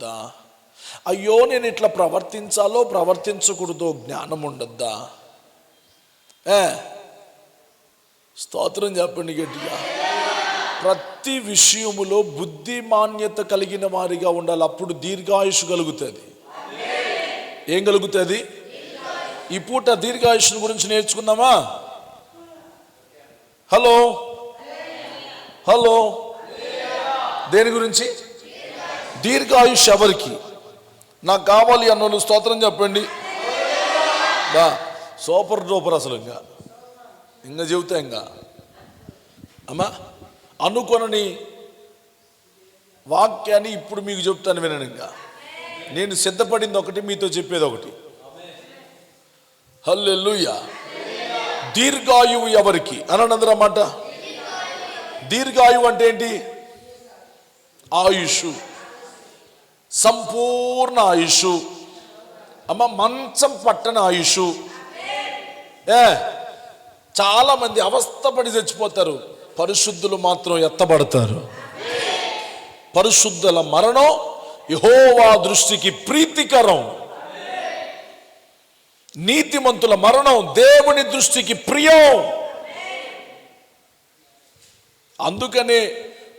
ఉండద్దా? అయ్యో నేను ఇట్లా ప్రవర్తించాలో ప్రవర్తించకూడదో జ్ఞానం ఉండద్దా? స్తోత్రం చెప్పండి గట్టిగా. ప్రతి విషయములో బుద్ధిమాన్యత కలిగిన వారిగా ఉండాలి. అప్పుడు దీర్ఘాయుష్ కలుగుతుంది. ఏం కలుగుతుంది? ఈ పూట దీర్ఘాయుష్ను గురించి నేర్చుకుందామా? హలో హలో, దేని గురించి? దీర్ఘాయుష్ ఎవరికి? నాకు కావాలి అన్నోళ్ళు స్తోత్రం చెప్పండి. బా సూపర్ డూపర్. అసలు ఇంకా చెబుతా ఇంకా అమ్మా అనుకొనని వాక్యాన్ని ఇప్పుడు మీకు చెప్తాను వినండి. ఇంకా నేను సిద్ధపడింది ఒకటి, మీతో చెప్పేది ఒకటి. హల్లెలూయా. దీర్ఘాయువు ఎవరికి అనందరూ అన్నమాట. దీర్ఘాయువు అంటే ఏంటి? ఆయుష్, సంపూర్ణ ఆయుష్ అమ్మ, మంచం పట్టని ఆయుష్. చాలా మంది అవస్థపడి చచ్చిపోతారు, పరిశుద్ధులు మాత్రం ఎత్తబడతారు. పరిశుద్ధుల మరణం యెహోవా దృష్టికి ప్రీతికరం, నీతిమంతుల మరణం దేవుని దృష్టికి ప్రియం. అందుకనే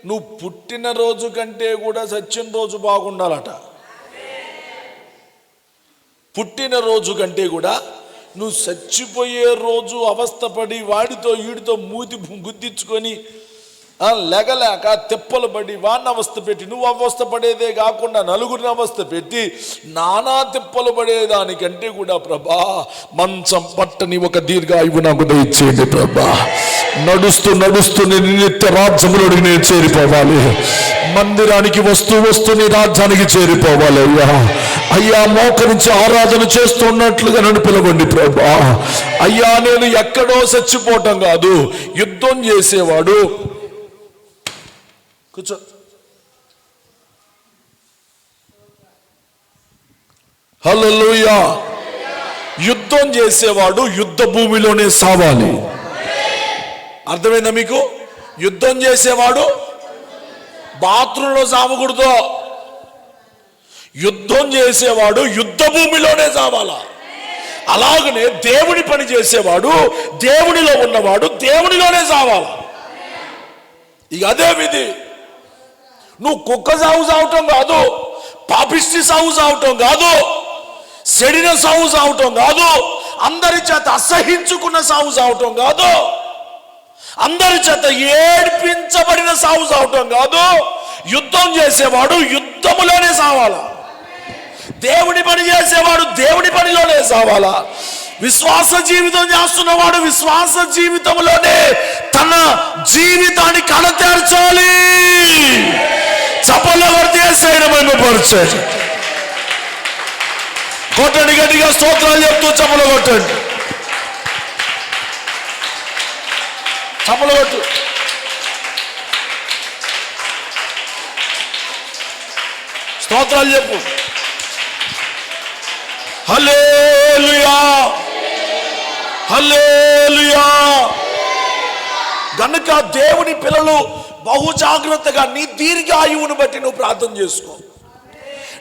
నువ్వు పుట్టిన రోజు కంటే కూడా చచ్చిన రోజు బాగుండాలట. పుట్టిన రోజు కంటే కూడా నువ్వు చచ్చిపోయే రోజు అవస్థపడి వాడితో వీడితో మూతి గుద్దించుకొని లెగలేక తెప్పలు పడి వాడిని అవస్థ పెట్టి నువ్వు అవస్థ పడేదే కాకుండా నలుగురిని అవస్థ పెట్టి నానా తెప్పలు పడేదానికంటే కూడా ప్రభా మంచం పట్టని ఒక దీర్ఘాయువు నాకు దయచేయండి ప్రభా. నడుస్తూ నడుస్తూ నేను నిత్య రాజ్యములోకి నేను చేరిపోవాలి. మందిరానికి వస్తూ నీ రాజ్యానికి చేరిపోవాలి. అయ్యా మోకరించి ఆరాధన చేస్తున్నట్లుగా నన్ను పిలవండి ప్రభా. అయ్యా నేను ఎక్కడో చచ్చిపోవటం కాదు, యుద్ధం చేసేవాడు. కూర్చో. హల్లెలూయా. యుద్ధం చేసేవాడు యుద్ధ భూమిలోనే సావాలి. అర్థమైందా మీకు? యుద్ధం చేసేవాడు బాత్రూంలో సావకూడదు. యుద్ధం చేసేవాడు యుద్ధ భూమిలోనే సావాలా. అలాగనే దేవుని పని చేసేవాడు, దేవునిలో ఉన్నవాడు దేవునిలోనే సావాలా. ఇక అదే విధి. నువ్వు కుక్క సాగు సావటం కాదు, పాపిష్టి సాగు సావటం కాదు, సెడిన సాగు సావటం కాదు, అందరి చేత అసహించుకున్న సాగు సావటం కాదు, అందరి చేత ఏడ్పించబడిన సాగు సావటం కాదు. యుద్ధం చేసేవాడు యుద్ధములోనే సావాలా. దేవుని పని చేసేవాడు దేవుని పనిలోనే సావాలా. విశ్వాస జీవితం చేస్తున్నవాడు విశ్వాస జీవితంలోనే తన జీవితాన్ని కడతేర్చాలి. చప్పట్లు కొడితే సైనమైనపరచండి. కొట్టండి గట్టిగా స్తోత్రాలు చెప్తూ చప్పట్లు కొట్టండి. చప్పట్లు కొట్టు. స్తోత్రాలు చెప్పు. హల్లెలూయా హల్లెలూయా. గనుక దేవుని పిల్లలు బహు జాగ్రత్తగా నీ దీర్ఘాయువును బట్టి నువ్వు ప్రార్థన చేసుకో.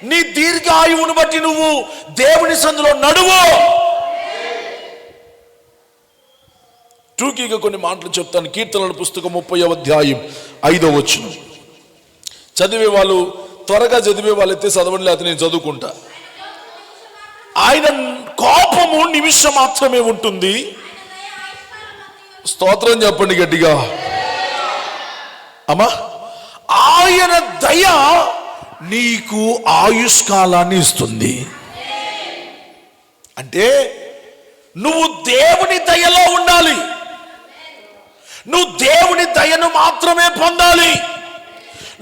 నీ దీర్ఘాయువును బట్టి నువ్వు దేవుని సందులో నడువు. టూకీగా కొన్ని మాటలు చెప్తాను. కీర్తనల పుస్తకం 30వ అధ్యాయం 5వ వచనం. చదివే వాళ్ళు త్వరగా చదివే వాళ్ళైతే చదవండి, లేకపోతే నేను చదువుకుంటా. ఆయన కోపము నిమిషం మాత్రమే ఉంటుంది. స్తోత్రం చెప్పండి గట్టిగా అమ్మా. ఆయన దయ నీకు ఆయుష్కాలాన్ని ఇస్తుంది. అంటే నువ్వు దేవుని దయలో ఉండాలి. నువ్వు దేవుని దయను మాత్రమే పొందాలి.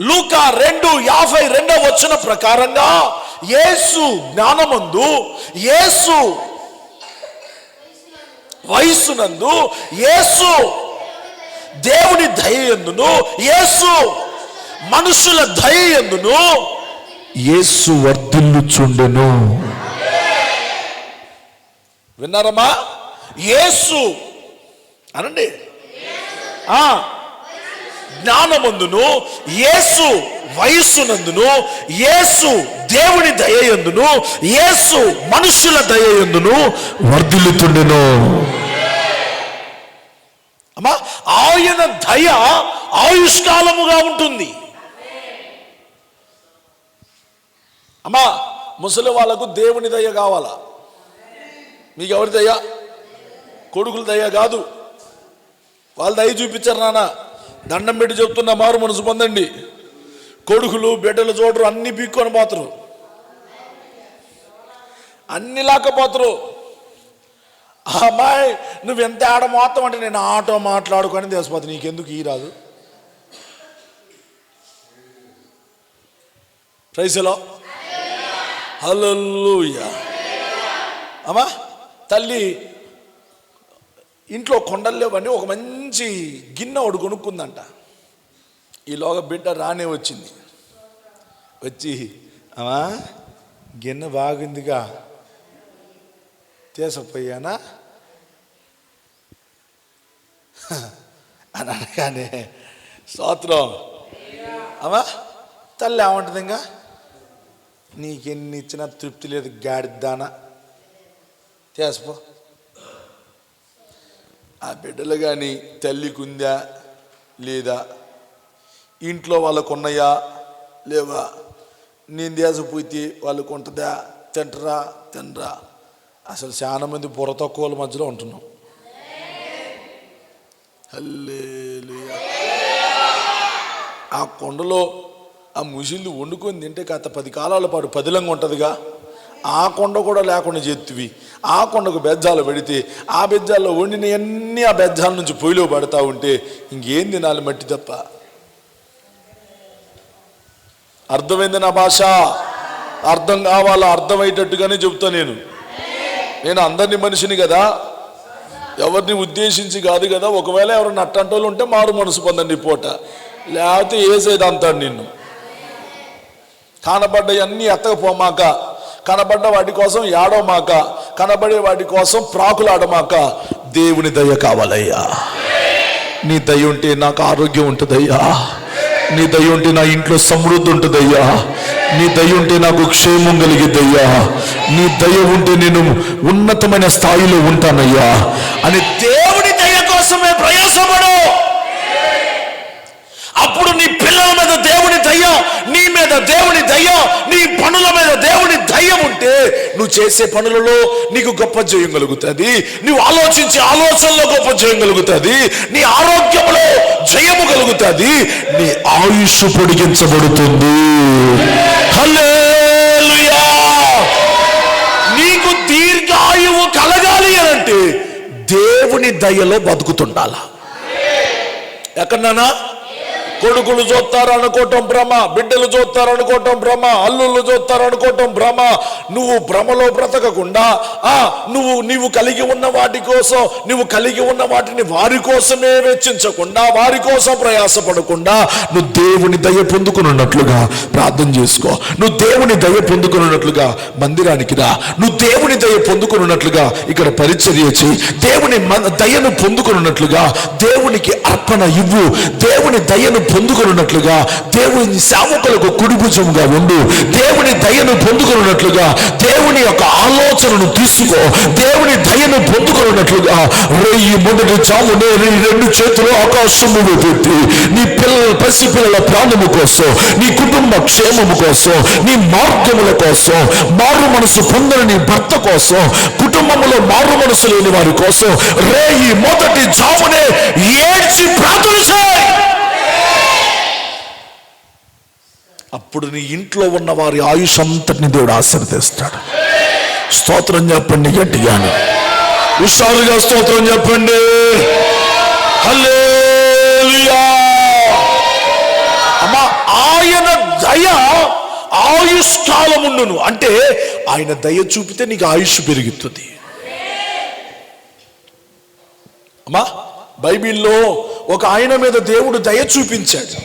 లూకా 2:52 వచన ప్రకారంగా యేసు జ్ఞానమందు, యేసు వయస్సునందు, యేసు దేవుని దయయందును, యేసు మనుషుల దయయందును యేసు వర్ధిల్లుచుండెను. విన్నారమ్మా? యేసు అనండి. జ్ఞానమందును, యేసు వయస్సునందును, యేసు దేవుని దయయందును, యేసు మనుషుల దయయందును వర్ధిల్లుతుండెను. అమ్మా, ఆయన దయ ఆయుష్కాలముగా ఉంటుంది. అమ్మా, ముసలి వాళ్ళకు దేవుని దయ కావాలా? మీకు ఎవరి దయ? కొడుకుల దయ కాదు. వాళ్ళు దయ చూపించారు. నాన్న దండం పెట్టి చెప్తున్నా, మారు మనసు పొందండి. కొడుకులు బిడ్డలు చూడరు, అన్ని పీక్కొని పోతారు, అన్ని లాక్కపోతారు. అమ్మాయి నువ్వు ఎంత ఆడ మొత్తం అంటే నేను ఆటో మాట్లాడుకొని తెలిసిపోతా, నీకెందుకు ఈ రాదు? ప్రైజ్లో హల్లెలూయా. అమ్మా, తల్లి ఇంట్లో కొండలు లేవండి, ఒక మంచి గిన్నె ఒకటి కొనుక్కుందంట. ఈలోగా బిడ్డ రానే వచ్చింది. వచ్చి అమ్మా గిన్నె బాగుందిగా తీసుకుపోయానా అని అనగానే స్తోత్రం. అమ్మా, తల్లి ఏమంటుంది? ఇంకా నీకెన్ని ఇచ్చినా తృప్తి లేదు, గాడిద్దానా, చేసుకో. ఆ బిడ్డలు కానీ తల్లికి ఉందా లేదా, ఇంట్లో వాళ్ళకు ఉన్నాయా లేవా, నేను దేశపోతే వాళ్ళకు ఉంటుందా, తింటరా తినరా. అసలు చాలా మంది బుర్ర తక్కువల మధ్యలో ఉంటున్నాం. హల్లెలూయా. ఆ కొండలో ఆ ముసిళ్ళు వండుకొని తింటే కాస్త 10 కాలాల పాటు పదిలంగా ఉంటుందిగా. ఆ కొండ కూడా లేకుండా చేతివి. ఆ కొండకు బెజ్జాలు పెడితే ఆ బెజ్జాల్లో వండినవన్నీ ఆ బెజ్జాల నుంచి పొయ్యిలో పడతా ఉంటే ఇంకేం తినాలి? మట్టి తప్ప. అర్థమైంది నా భాష? అర్థం కావాలా? అర్థమయ్యేటట్టుగానే చెబుతా. నేను అందరినీ మనిషిని కదా, ఎవరిని ఉద్దేశించి కాదు కదా. ఒకవేళ ఎవరైనా అట్టంటోళ్ళు ఉంటే మారు మనసు పొందండి పూట, లేకపోతే వేసేది అంటాడు నిన్ను. కనబడ్డవన్నీ ఎత్తకపోమాక, కనబడ్డ వాటి కోసం ఏడవమాక, కనబడే వాటి కోసం ప్రాకులాడమాక, దేవుని దయ కావాలయ్యా. నీ దయ ఉంటే నాకు ఆరోగ్యం ఉంటుందయ్యా. నీ దయ ఉంటే నా ఇంట్లో సమృద్ధి ఉంటుందయ్యా. నీ దయ ఉంటే నాకు క్షేమం కలిగిద్దయ్యా. నీ దయ ఉంటే నేను ఉన్నతమైన స్థాయిలో ఉంటానయ్యా అని దేవుని దయ కోసమే ప్రయాసపడు. అప్పుడు నీ పిల్లల మీద దేవుని దయ, నీ మీద దేవుని దయ, నీ పనుల మీద దేవుని దయ ఉంటే నువ్వు చేసే పనులలో నీకు గొప్ప జయం కలుగుతుంది. నువ్వు ఆలోచించే ఆలోచనలో గొప్ప జయం కలుగుతుంది. నీ ఆరోగ్యంలో జయము కలుగుతుంది. నీ ఆయుష్ పొడిగించబడుతుంది. హల్లెలూయా. నీకు దీర్ఘాయువు కలగాలి అనంటే దేవుని దయలో బతుకుతుండాలా. ఎక్కడన్నా కొడుకులు చూస్తారు అనుకోవటం భ్రమ, బిడ్డలు చూస్తారు అనుకోవటం భ్రమ, అల్లుళ్ళు చూస్తారు అనుకోవటం భ్రమ. నువ్వు భ్రమలో బ్రతకకుండా నువ్వు కలిగి ఉన్న వాటి కోసం, నువ్వు కలిగి ఉన్న వాటిని వారి కోసమే వెచ్చించకుండా, వారి కోసం ప్రయాసపడకుండా నువ్వు దేవుని దయ పొందుకున్నట్లుగా ప్రార్థన చేసుకో. నువ్వు దేవుని దయ పొందుకున్నట్లుగా మందిరానికి రా. నువ్వు దేవుని దయ పొందుకున్నట్లుగా ఇక్కడ పరిచర్య చేయి. దేవుని దయను పొందుకున్నట్లుగా దేవునికి అర్పణ ఇవ్వు. దేవుని దయను పొందుకున్నట్లుగా దేవుని సేవకులకు కుడిభుజంగా ఉండు. దేవుని దయను పొందుకున్నట్లుగా దేవుని యొక్క ఆలోచనను తీసుకో. దేవుని దయను పొందుకున్నట్లుగా ఈ మొదటి చామునే నీ 2 చేతులు ఆకాశము పెట్టి నీ పసిపిల్లల ప్రాణము కోసం, నీ కుటుంబ క్షేమము కోసం, నీ మార్గముల కోసం, మారు మనసు పొందని నీ భర్త కోసం, కుటుంబంలో మారు మనసు లేని వారి కోసం ఈ మొదటి చామునే ఏడ్చి ప్రార్థన చేయి. అప్పుడు నీ ఇంట్లో ఉన్న వారి ఆయుష్ అంతటిని దేవుడు ఆశీర్వదిస్తాడు. స్తోత్రం చెప్పండి గట్టిగానే, హుషారుగా స్తోత్రం చెప్పండి. హల్లెలూయా. అమ్మా, ఆయన దయ ఆయుష్ కాలముండును అంటే ఆయన దయ చూపితే నీకు ఆయుష్ పెరుగుతుంది. అమ్మా, బైబిల్లో ఒక ఆయన మీద దేవుడు దయ చూపించాడు.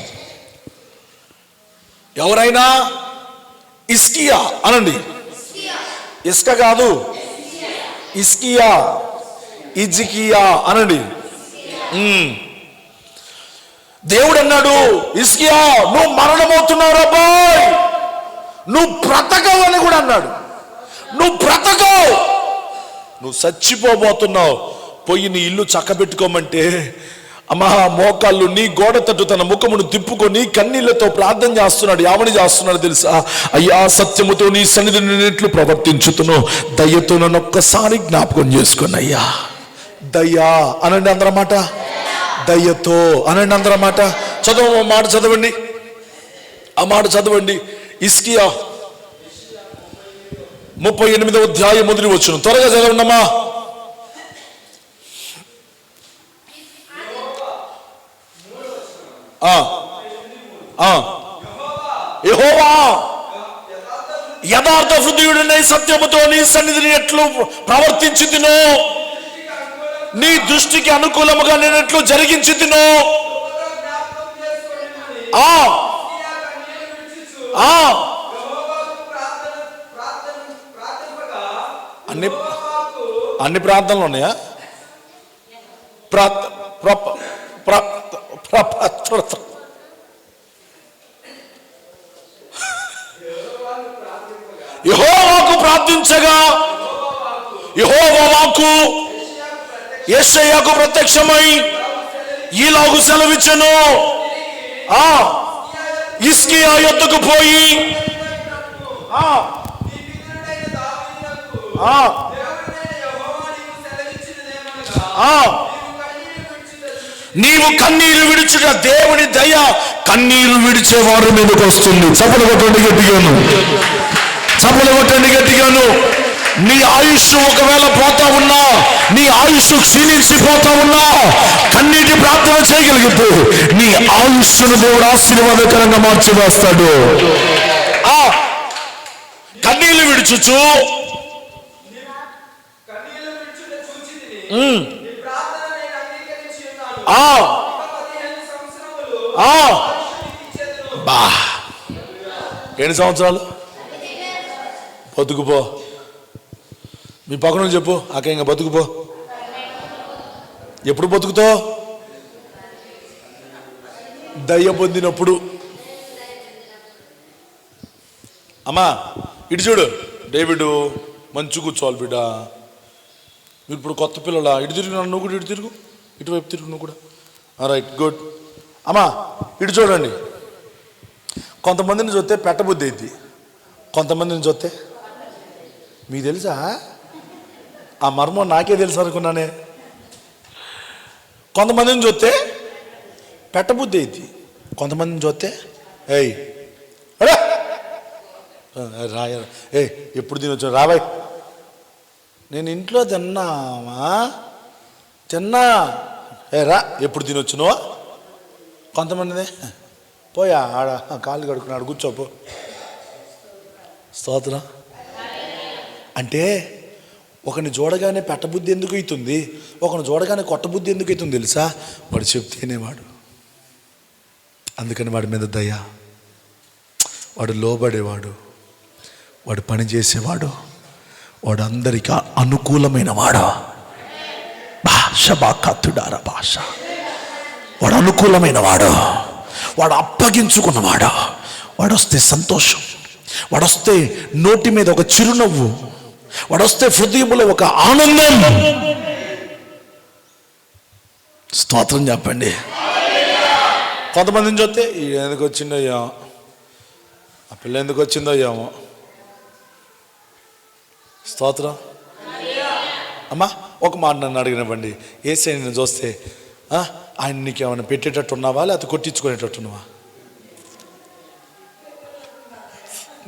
ఎవరైనా? ఇస్కియా అనండి. ఇస్క కాదు, ఇస్కియా, ఇజ్కియా అనండి. దేవుడు అన్నాడు, హిజ్కియా నువ్వు మరణమవుతున్నావు రాబాయ్, నువ్వు బ్రతకవు అని కూడా అన్నాడు. నువ్వు బ్రతకవు, నువ్వు చచ్చిపోబోతున్నావు, పోయి నీ ఇల్లు చక్కబెట్టుకోమంటే అమ్మా మోకాళ్ళు నీ గోడ తట్టు తన ముఖమును తిప్పుకొని కన్నీళ్లతో ప్రార్థన చేస్తున్నాడు. ఏమని చేస్తున్నాడు తెలుసా? అయ్యా సత్యముతో నీ సన్నిధి నిన్నట్లు ప్రవర్తించుతున్నావు, దయ్యతో నన్ను ఒక్కసారి జ్ఞాపకం చేసుకుని అయ్యా. దయ్యా అనండి అందరమాట, దయ్యతో అనండి అందరమాట. చదవ మాట చదవండి, ఆ మాట చదవండి. హిజ్కియా 38వ అధ్యాయం మొదటి వచనం త్వరగా చదవండమ్మా. యెహోవా యథార్థ హృదయుడనై సత్యముతో నీ సన్నిధిని ఎట్లు ప్రవర్తించుదునో, నీ దృష్టికి అనుకూలముగా నేను ఎట్లు జరిగించుదునో. అన్ని ప్రార్థనలు ఉన్నాయా? యెహోవాకు ప్రార్థించగా యెహోవా వాక్కు యేషయ్యాకు ప్రత్యక్షమై ఈలాగు సెలవిచ్చెను, హిజ్కియా యొద్దకు పోయి నీవు కన్నీరు విడుచుట దేవుని దయ కన్నీరు విడిచే వారి మీదకి వస్తుంది. చప్పలు కొట్టండి గట్టిగాను, చప్పలు కొట్టండి గట్టిగాను. నీ ఆయుష్ ఒకవేళ పోతా ఉన్నా, నీ ఆయుష్ క్షీణించిపోతా ఉన్నా, కన్నీటి ప్రార్థన చేయగలిగితే నీ ఆయుష్ను దేవుడు ఆశీర్వాదకరంగా మార్చివేస్తాడు. కన్నీళ్లు విడుచుచు ఎన్ని సంవత్సరాలు బతుకుపో, మీ పక్కన చెప్పు అక్క బతుకుపో. ఎప్పుడు బతుకుతావు? దయ్య పొందినప్పుడు. అమ్మా ఇటు చూడు, డేవిడ్ మంచు కూర్చోవాలి బిడ్డ. మీరు ఇప్పుడు కొత్త పిల్లలా? ఇటు తిరుగు, నువ్వు కూడా ఇటు తిరుగు, ఇటువైపు తిరుగు నువ్వు కూడా. Right, good. అమ్మా ఇటు చూడండి, కొంతమందిని చూస్తే పెట్టబుద్ధి అయింది, కొంతమందిని చూస్తే మీకు తెలుసా? ఆ మర్మం నాకే తెలుసు అనుకున్నానే. కొంతమందిని చూస్తే పెట్టబుద్ధి అయింది, కొంతమందిని చూస్తే ఏయ్ రాయ ఏ ఎప్పుడు తినొచ్చు రాబాయ్, నేను ఇంట్లో తిన్నా రా ఎప్పుడు తినొచ్చునో. కొంతమంది పోయా ఆడ కాళ్ళు కడుక్కున్నాడు కూర్చోపో. స్తోత్రం. అంటే ఒకరిని చూడగానే పెట్టబుద్ధి ఎందుకు అవుతుంది, ఒకరిని చూడగానే కొట్టబుద్ధి ఎందుకు అవుతుంది తెలుసా? వాడు చెప్తేనేవాడు. అందుకని వాడి మీద దయ, వాడు లోబడేవాడు, వాడు పని చేసేవాడు, వాడు అందరికీ అనుకూలమైన వాడు. భాష బాకత్తుడారా భాష, వాడు అనుకూలమైన వాడు, వాడు అప్పగించుకున్నవాడు. వాడు వస్తే సంతోషం, వాడు వస్తే నోటి మీద ఒక చిరునవ్వు, వాడు వస్తే హృదయంలో ఒక ఆనందం. స్తోత్రం చెప్పండి. కొంతమందిని చూస్తే ఎందుకు వచ్చిందో ఏమో, ఆ పిల్ల ఎందుకు వచ్చిందో ఏమో. స్తోత్రం. అమ్మా ఒక మాట నన్ను అడిగినవ్వండి, యేసయ్య నిన్ను చూస్తే ఆయన నీకు ఏమైనా పెట్టేటట్టున్నావా లేకపోతే కొట్టించుకునేటట్టున్నావా?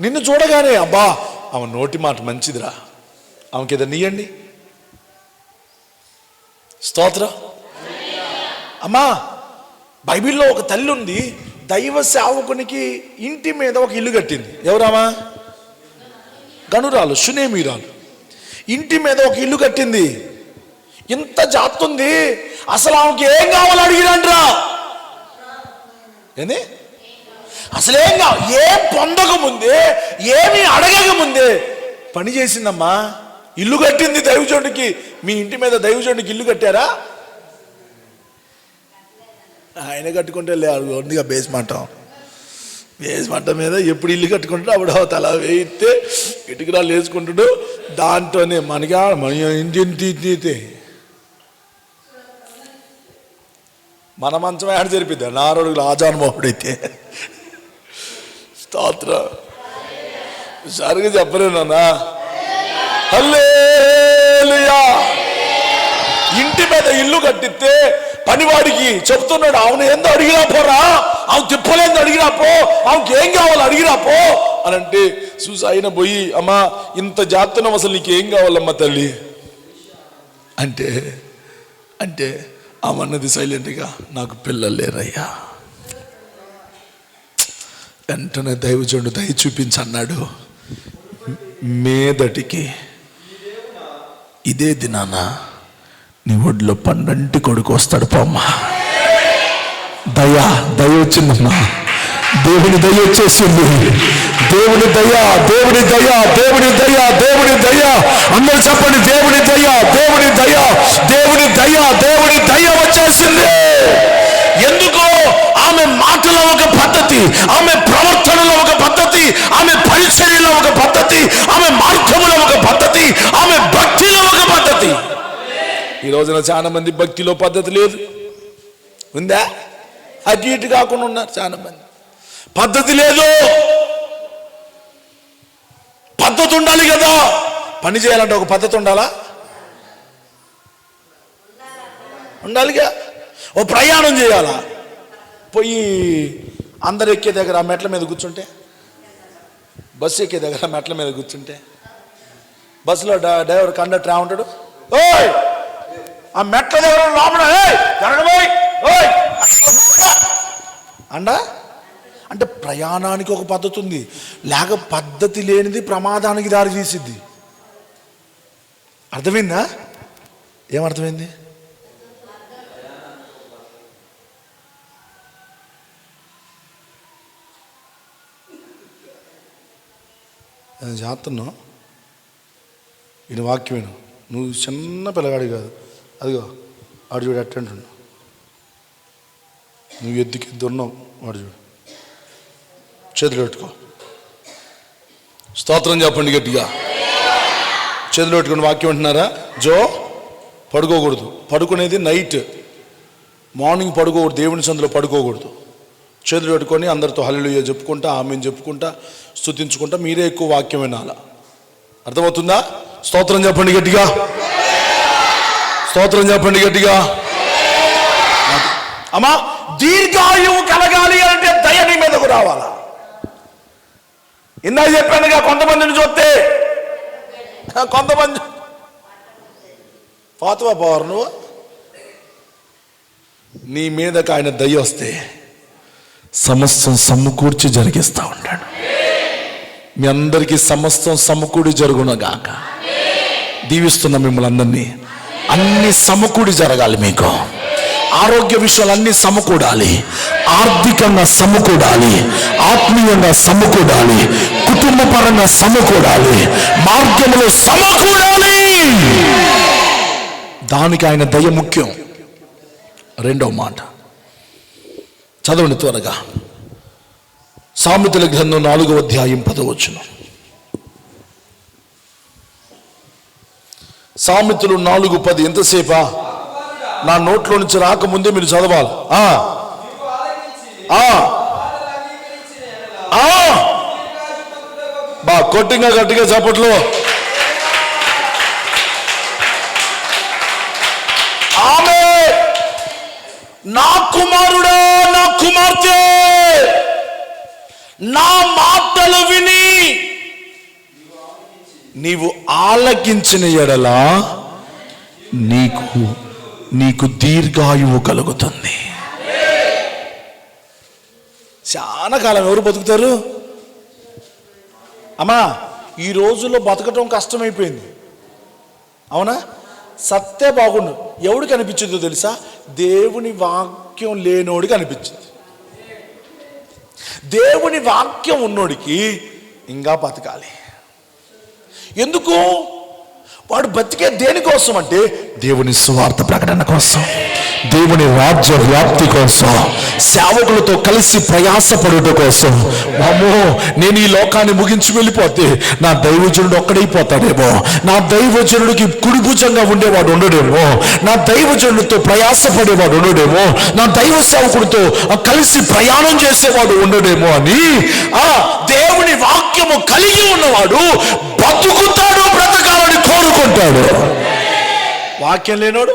నిన్ను చూడగానే అబ్బా ఆమె నోటి మాట మంచిదిరా, ఆమెకి ఏదో నీయండి. స్తోత్రం. అమ్మా బైబిల్లో ఒక తల్లి ఉంది, దైవ సేవకునికి ఇంటి మీద ఒక ఇల్లు కట్టింది. ఎవరామా? గనురాలు, షునేమీరాలు. ఇంటి మీద ఒక ఇల్లు కట్టింది. ఇంత జాతుంది, అసలు ఆమెకి ఏం కావాలో అడిగిరంట్రా. ఏంది? అసలేం కావాలి, ఏం పొందక ముందే, ఏమి అడగక ముందే పని చేసిందమ్మా. ఇల్లు కట్టింది దైవజనుడికి. మీ ఇంటి మీద దైవజనుడికి ఇల్లు కట్టారా? ఆయన కట్టుకుంటే లేదు బేస్ మంటం మీద ఎప్పుడు ఇల్లు కట్టుకుంటాడు అప్పుడు తల వేయితే ఇటుకరాలు వేసుకుంటాడు. దాంట్లోనే మన ఇంటి మన మంచం ఆడ జరిపిద్దా నారోడుగులు ఆజానుభవుడైతే. స్తోత్రం. సరిగా చెప్పలేనా? హల్లెలూయా. ఇంటి మీద ఇల్లు కట్టిస్తే పనివాడికి చెప్తున్నాడు, అవును ఏందో అడిగిరా పోరా, ఆమె తిప్పలేందో అడిగిరా పో, ఆమెకి ఏం కావాలో అడిగిరా పో అని అంటే చూసి ఆయన పోయి, అమ్మా ఇంత జాతున్నాం, అసలు నీకేం కావాలమ్మా తల్లి అంటే అంటే ఆమెన్నది సైలెంట్గా, నాకు పిల్లలు లేరయ్యా. వెంటనే దైవజనుడు దయ చూపించన్నాడు, మేదటికి ఇదే దినాన నీ ఒడిలో 12 కొడుకు వస్తాడు పోమ్మా. దయ వచ్చిందమ్మా. దేవుని దయ వచ్చేసింది. దేవుని దయ, దేవుని దయ, దేవుని దయ, దేవుని దయ. అందరూ చెప్పండి, దేవుని దయ, దేవుని దయ, దేవుని దయ, దేవుని దయ వచ్చేసింది. ఎందుకో ఆమె మాటలో ఒక పద్ధతి, ఆమె ప్రవర్తనలో ఒక పద్ధతి, ఆమె పరిచర్యలో ఒక పద్ధతి, ఆమె మార్గములో ఒక పద్ధతి, ఆమె భక్తిలో ఒక పద్ధతి. ఈ రోజున చాలా మంది భక్తిలో పద్ధతి లేదు, ఉందా? అటు ఇటు కాకుండా ఉన్నారు చాలా మంది. పద్ధతి లేదు. పద్ధతి ఉండాలి కదా. పని చేయాలంటే ఒక పద్ధతి ఉండాలా? ఉండాలిగా. ఓ ప్రయాణం చేయాలా? పోయి అందరు ఎక్కే దగ్గర ఆ మెట్ల మీద కూర్చుంటే, బస్సు ఎక్కే దగ్గర మెట్ల మీద కూర్చుంటే, బస్సులో డ్రైవర్ కండక్టర్ ఉంటాడు, ఓయ్ ఆ మెట్ల దగ్గర లోపల అండా అంటే ప్రయాణానికి ఒక పద్ధతి ఉంది. లేక పద్ధతి లేనిది ప్రమాదానికి దారి తీసిద్ది. అర్థమైందా? ఏమర్థమైంది? నేను చేస్తున్నావు, ఈయన వాక్యం విను. నువ్వు చిన్న పిల్లగాడి కాదు. అదిగో వాడు చూడు అట్టంటున్నావు, నువ్వు ఎద్దున్నావు, వాడు చూడు. చేతులు పెట్టుకో, స్తోత్రం చెప్పండి గట్టిగా. చేతులు పెట్టుకుని వాక్యం అంటున్నారా? జో పడుకోకూడదు. పడుకునేది నైట్, మార్నింగ్ పడుకోకూడదు. దేవుని సందులో పడుకోకూడదు. చేతులు పెట్టుకొని అందరితో హల్లెలూయా చెప్పుకుంటా, ఆమేన్ చెప్పుకుంటా, స్తుతించుకుంటా మీరే ఎక్కువ వాక్యం వినాలా. అర్థమవుతుందా? స్తోత్రం చెప్పండి గట్టిగా. స్తోత్రం చెప్పండి గట్టిగా. అమ్మా దీర్ఘాయువు కలగాలి అంటే దయ నీ మీదకు రావాలా. ఇందాక చెప్పానుగా, కొంతమందిని చూస్తే కొంతమంది పోతవా పోరు నువ్వు. నీ మీదకు ఆయన దయ వస్తే సమస్తం సమకూర్చి జరిగిస్తూ ఉంటాడు. మీ అందరికీ సమస్తం సమకూడి జరుగునగాక. దీవిస్తున్నా మిమ్మల్ని అందరినీ. అన్ని సమకూడి జరగాలి మీకు. ఆరోగ్య విషయాలు అన్ని సమకూడాలి, ఆర్థికంగా సమకూడాలి, ఆత్మీయంగా సమకూడాలి, కుటుంబ పరంగా సమకూడాలి, మార్గంలో సమకూడాలి. దానికి ఆయన దయ ముఖ్యం. రెండవ మాట చదవండి త్వరగా. సామెతల గ్రంథం 4వ అధ్యాయం 10వ వచనం. సామెతలు 4:10. ఎంతసేపా? నా నోట్లో నుంచి రాకముందే మీరు చదవాలి. బా కొట్టిగా గట్టిగా చప్పట్లో. ఆమె నా కుమారుడా, నా కుమార్తె, నా మాటలు విని నీవు ఆలకించిన ఎడల నీకు దీర్ఘాయువు కలుగుతుంది. చాలా కాలం ఎవరు బతుకుతారు అమ్మా? ఈ రోజుల్లో బతకటం కష్టమైపోయింది, అవునా? సత్తే బాగుండు. ఎవడికి అనిపించిందో తెలుసా? దేవుని వాక్యం లేనోడికి అనిపించింది. దేవుని వాక్యం ఉన్నోడికి ఇంకా బతకాలి. ఎందుకు? వాడు బతికే దేనికోసం అంటే దేవుని సువార్త ప్రకటన కోసం, దేవుని రాజ్య వ్యాప్తి కోసం, సేవకులతో కలిసి ప్రయాసపడుట కోసం. అమ్మో, నేను ఈ లోకాన్ని ముగించి వెళ్ళిపోతే నా దైవజనుడు ఒక్కడైపోతాడేమో, నా దైవజనుడికి కుడిభుజంగా ఉండేవాడు ఉండడేమో, నా దైవజనుడితో ప్రయాసపడేవాడు ఉండడేమో, నా దైవ సేవకుడితో కలిసి ప్రయాణం చేసేవాడు ఉండడేమో అని ఆ దేవుని వాక్యము కలిగి ఉన్నవాడు బతుకుతాడు, బ్రతకాలని కోరుకుంటాడు. వాక్యం లేనోడు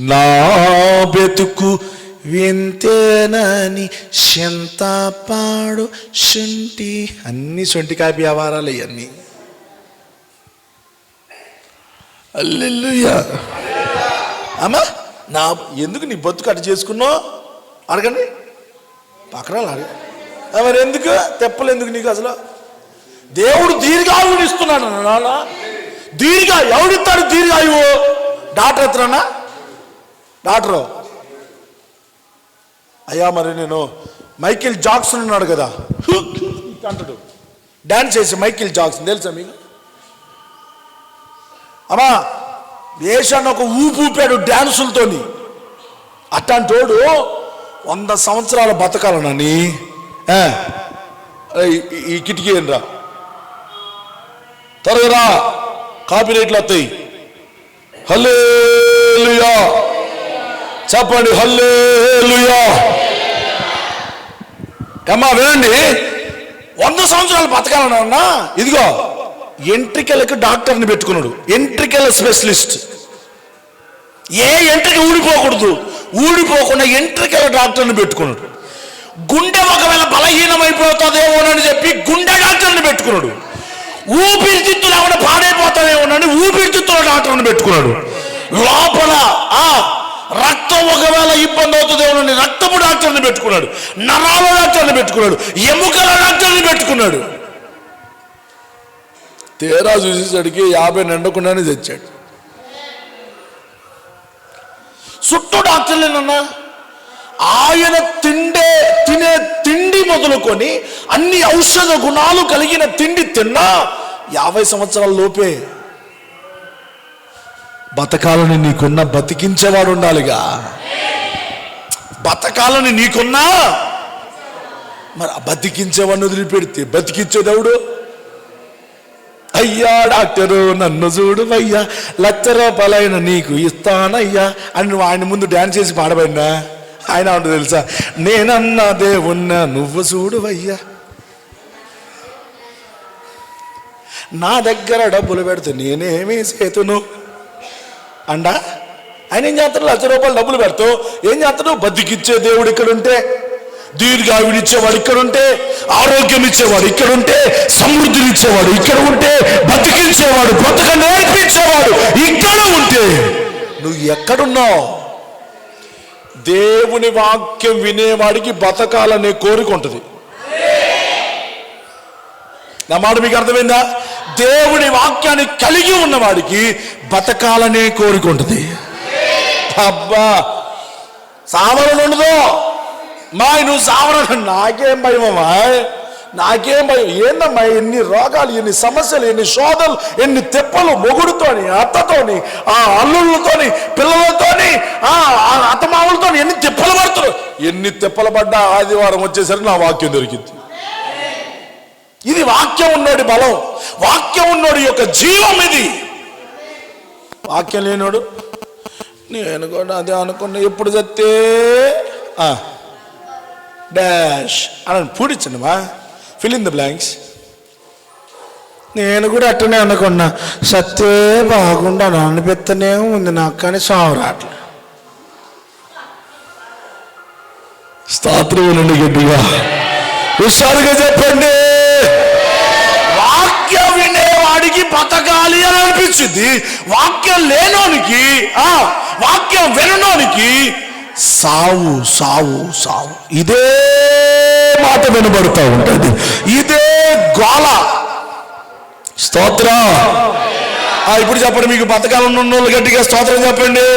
నా బతుకు వింతేనని చింతపాడు శుంఠి, అన్ని సొంటి కాపీ వ్యవహారాలు ఇవన్నీ. హల్లెలూయా. అమ్మా నా ఎందుకు నీ బతుకు అటు చేసుకున్నావు అడగండి, పక్కన అడగ. మరి ఎందుకు తెప్పలు ఎందుకు నీకు అసలు? దేవుడు దీర్ఘాయువుని ఇస్తున్నాడు నాన్న. ఎవడిస్తాడు దీర్ఘాయువు? డాక్టర్ ఎత్తున్నా డాక్టరు. అయ్యా మరి నేను మైకేల్ జాక్సన్ ఉన్నాడు కదా అంటాడు, డాన్స్ చేసి. మైకేల్ జాక్సన్ తెలుసా మీకు? అమ్మా దేశాన్ని ఒక ఊపు ఊపాడు డ్యాన్సులతోని. అట్లాంటోడు 100 సంవత్సరాల బతకాలనని ఈ కిటికీ రా, త్వరగా కాపీ రేట్లు వస్తాయి. హల్లెలూయా చెప్పండి, హల్లెలూయా. అమ్మా వినండి, 100 సంవత్సరాలు బతకాలన్నా ఇదిగో ఎంట్రికలకు డాక్టర్ని పెట్టుకున్నాడు, ఎంట్రికల స్పెషలిస్ట్. ఏ ఎంట్రిక ఊడిపోకూడదు, ఊడిపోకుండా ఎంట్రికల డాక్టర్ని పెట్టుకున్నాడు. గుండె ఒకవేళ బలహీనమైపోతుందేమోనని చెప్పి గుండె డాక్టర్ని పెట్టుకున్నాడు. ఊపిరితిత్తులు ఏమైనా పాడైపోతామేమోనని ఊపిరితిత్తుల డాక్టర్ని పెట్టుకున్నాడు. లోపల రక్తం ఒకవేళ ఇబ్బంది అవుతుందేమోనని రక్తపు డాక్టర్ని పెట్టుకున్నాడు. నరాల డాక్టర్ని పెట్టుకున్నాడు. ఎముకల డాక్టర్ని పెట్టుకున్నాడు. తేరా చూసేసరికి 50 నిండకుండానే తెచ్చాడు. చుట్టూ డాక్టర్లేనన్నా. ఆయన తినే తిండి మొదలుకొని అన్ని ఔషధ గుణాలు కలిగిన తిండి తిన్నా 50 సంవత్సరాల లోపే. బతకాలని నీకున్న బతికించేవాడు ఉండాలిగా. బతకాలని నీకున్నా మరి బతికించేవాడిని వదిలిపెడితే బతికించేదవుడు? అయ్యా డాక్టరు నన్ను చూడు అయ్యా, 1,00,000 రూపాయలైన నీకు ఇస్తానయ్యా అని నువ్వు ఆయన ముందు డ్యాన్స్ చేసి పాడబడినా ఆయన ఉంటుంది తెలుసా, నేనన్నా దేవున్నా నువ్వు చూడు అయ్యా, నా దగ్గర డబ్బులు పెడితే నేనేమీ చేతును అండా. ఆయన ఏం చేస్తాడు? 1,00,000 రూపాయలు డబ్బులు పెడతావు, ఏం చేస్తాడు? బతికిచ్చే దేవుడు ఇక్కడుంటే, దీర్ఘాయువునిచ్చేవాడు ఇక్కడుంటే, ఆరోగ్యం ఇచ్చేవాడు ఇక్కడుంటే, సమృద్ధినిచ్చేవాడు ఇక్కడ ఉంటే, బతికించేవాడు బ్రతక నేర్పించేవాడు ఇక్కడ ఉంటే నువ్వు ఎక్కడున్నావు? దేవుని వాక్యం వినేవాడికి బతకాలనే కోరిక ఉంటుంది. నా మాట మీకు అర్థమైందా? దేవుని వాక్యాన్ని కలిగి ఉన్నవాడికి బతకాలనే కోరిక ఉంటుంది. అబ్బా సావరణ ఉండదు నువ్వు సావరణ, నాకేం భయమమ్మా, నాకేం భయం. ఏందమ్మా ఎన్ని రోగాలు, ఎన్ని సమస్యలు, ఎన్ని శోధలు, ఎన్ని తెప్పలు, మొగుడుతోని, అత్తతోని, ఆ అల్లుళ్ళతోని, పిల్లలతోని, అత్తమావులతో ఎన్ని తెప్పలు పడుతున్నారు. ఎన్ని తెప్పలు పడ్డా ఆదివారం వచ్చేసరికి నా వాక్యం దొరికింది. ఇది వాక్యం ఉన్నోడి బలం, వాక్యం ఉన్నోడి యొక్క జీవం. ఇది వాక్యం లేనోడు నేను కూడా అదే అనుకున్నా, ఎప్పుడు చస్తే డాష్ అని పూడించండి మా ఫిల్ ఇన్ ద బ్లాంక్స్. నేను కూడా అట్టనే అనుకున్నా, సత్తే బాగుండా అనిపిస్తూనే ఉంది నాకు, కానీ సావు రాట్లే. స్తోత్రం నుండి గట్టిగా హుషారుగా చెప్పండి. వాక్యం వినేవాడికి బతకాలి అని అనిపించింది, వాక్యం లేనోనికి, వాక్యం విననోనికి సావు సావు సావు ఇదే మాట వినబడుతూ ఉంటుంది, ఇదే గోల. స్తోత్రం. ఇప్పుడు చెప్పండి, మీకు బతకాలను ఉన్నోళ్ళు గట్టిగా స్తోత్రం చెప్పండి.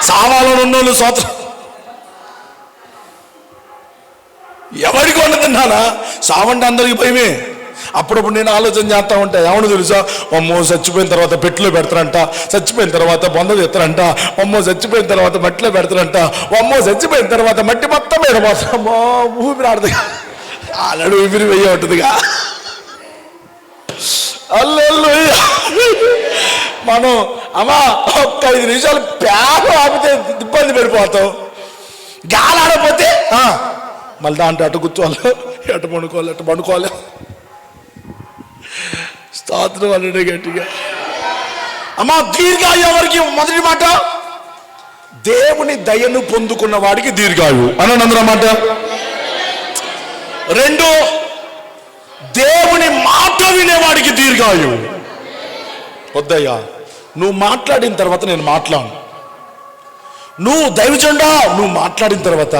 సావాలను ఉన్నోళ్ళు స్తోత్రం. ఎవరికి ఉన్నది తిన్నానా? సావంటే అందరికి భయమే. అప్పుడప్పుడు నేను ఆలోచన చేస్తా ఉంటా, ఏమన్నా తెలుసా, అమ్మో చచ్చిపోయిన తర్వాత పెట్టులో పెడతారంట, చచ్చిపోయిన తర్వాత బొంద తెస్తారంట, అమ్మో చచ్చిపోయిన తర్వాత మట్టిలో పెడతారంట, అమ్మో చచ్చిపోయిన తర్వాత మట్టి మొత్తం మీద పోతాం, అమ్మో ఊపిరి ఆడదుగా, ఆల్రెడీ ఊపిరి వెయ్యి ఉంటుందిగా. అల్లు మనం అమ్మా ఒక్క 5 నిమిషాలు ప్యాను ఆపితే ఇబ్బంది పడిపోతాం. గాలి ఆడపోతే మళ్ళీ దాంట్లో అటు కూర్చోవాలి, ఎటు పండుకోవాలి, ఎటు పండుకోవాలి. స్తోత్రం అల్లుడే గట్టిగా. అమ్మా దీర్ఘాయు ఎవరికి? మొదటి మాట, దేవుని దయను పొందుకున్న వాడికి దీర్ఘాయు అని అందరమాట. 2, దేవుని మాట వినేవాడికి దీర్ఘాయు. వద్దయ్యా, నువ్వు మాట్లాడిన తర్వాత నేను మాట్లాడు, నువ్వు దైవజనుడా నువ్వు మాట్లాడిన తర్వాత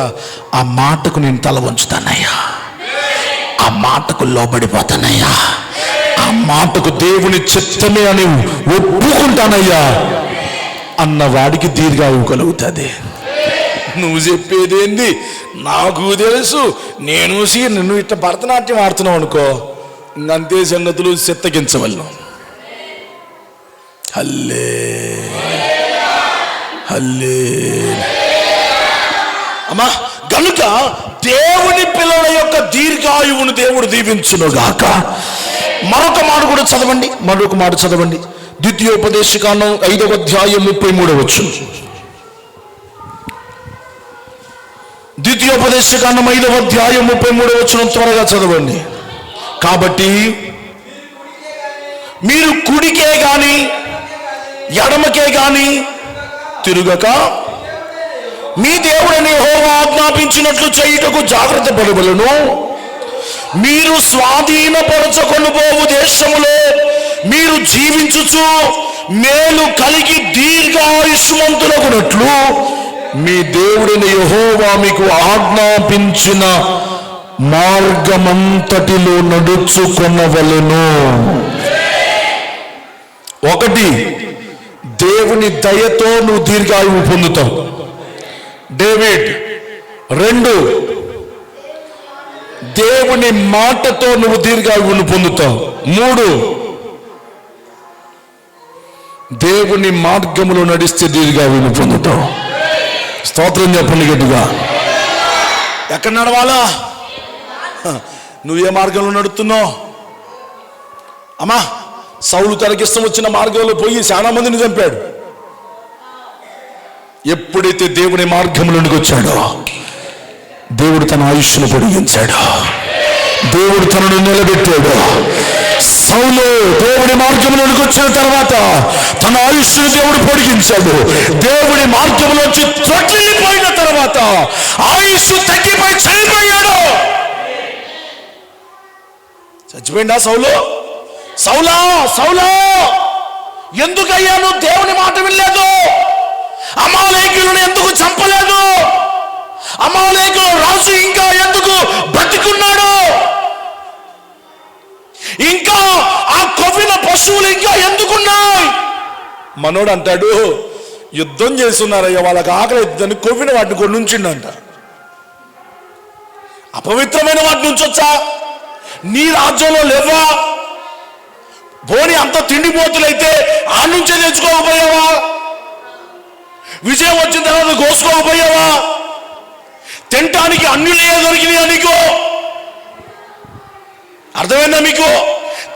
ఆ మాటకు నేను తల వంచుతానయ్యా, ఆ మాటకు లోబడిపోతానయ్యా, ఆ మాటకు దేవుని చిత్తమే అని ఒప్పుకుంటానయ్యా అన్నవాడికి దీర్ఘాయువు కలుగుతుంది. నువ్వు చెప్పేదేంది నాకు తెలుసు, నువ్వు ఇట్లా భరతనాట్యం ఆడుతున్నావు అనుకో, ఇంకంతే సంగతులు చిత్తగించవలను. హల్లే హల్లే. అమ్మా కనుక దేవుని పిల్లల యొక్క దీర్ఘాయువును దేవుడు దీవించునుగాక. మరొక మాట కూడా చదవండి, మరొక మాట చదవండి. ద్వితీయోపదేశకాండం 5వ అధ్యాయం 33వ వచనం. ద్వితీయోపదేశకాండం 5వ అధ్యాయం 33వ వచనం త్వరగా చదవండి. కాబట్టి మీరు కుడికే గాని ఎడమకే గాని తిరుగక మీ దేవుడని యెహోవా ఆజ్ఞాపించినట్లు చేయుటకు జాగ్రత్త పడవలెను. మీరు స్వాధీనపరచుకొనుబోవు దేశములో మీరు జీవించుచు మేలు కలిగి దీర్ఘాయుష్మంతులగునట్లు మీ దేవుడని యెహోవా మీకు ఆజ్ఞాపించిన మార్గమంతటిలో నడుచుకొనవలెను. 1, దేవుని దయతో నువ్వు దీర్ఘాయువు పొందుతావు, డేవిడ్. 2, దేవుని మాటతో నువ్వు దీర్ఘాయువును పొందుతావు. 3, దేవుని మార్గములో నడిస్తే దీర్ఘాయువును పొందుతావు. స్తోత్రం చెప్పండి గట్టిగా. ఎక్కడ నడవాలా? నువ్వే మార్గంలో నడుస్తున్నావు? అమ్మా సౌలు తనకిష్టం వచ్చిన మార్గంలో పోయి చాలా మందిని చంపాడు. ఎప్పుడైతే దేవుని మార్గంలోనికి వచ్చాడో దేవుడు తన ఆయుష్ను పొడిగించాడు, దేవుడు తనను నిలబెట్టాడు. సౌలు దేవుడి మార్గంలోనికి వచ్చిన తర్వాత తన ఆయుష్ను దేవుడు పొడిగించాడు. దేవుడి మార్గంలోంచి త్రొట్టిల్లిపోయిన తర్వాత ఆయుష్ తగ్గిపోయి చనిపోయాడు. చచ్చిపోయిందా సౌలు? సౌలా సౌలా ఎందుకయ్యా నువ్వు దేవుని మాట వినలేదు? అమాలేకులను ఎందుకు చంపలేదు? అమాలేకుల రాజు ఇంకా ఎందుకు బతికున్నాడు? ఇంకా ఆ కొవ్విన పశువులు ఇంకా ఎందుకున్నాయి? మనోడు అంటాడు, యుద్ధం చేస్తున్నారయ్యా, వాళ్ళకి ఆకలి అవుతుందని కొవ్విన వాటిని కొన్ని ఉంచిండంట. అపవిత్రమైన వాటిని ఉంచొచ్చా? నీ రాజ్యంలో లేవా? పోనీ అంత తిండిపోతులైతే ఆ నుంచే తెచ్చుకోకపోయావా? విజయం వచ్చిన తర్వాత కోసుకోకపోయావా? తినటానికి అన్యులే దొరికినాయా నీకు? అర్థమైందా మీకు?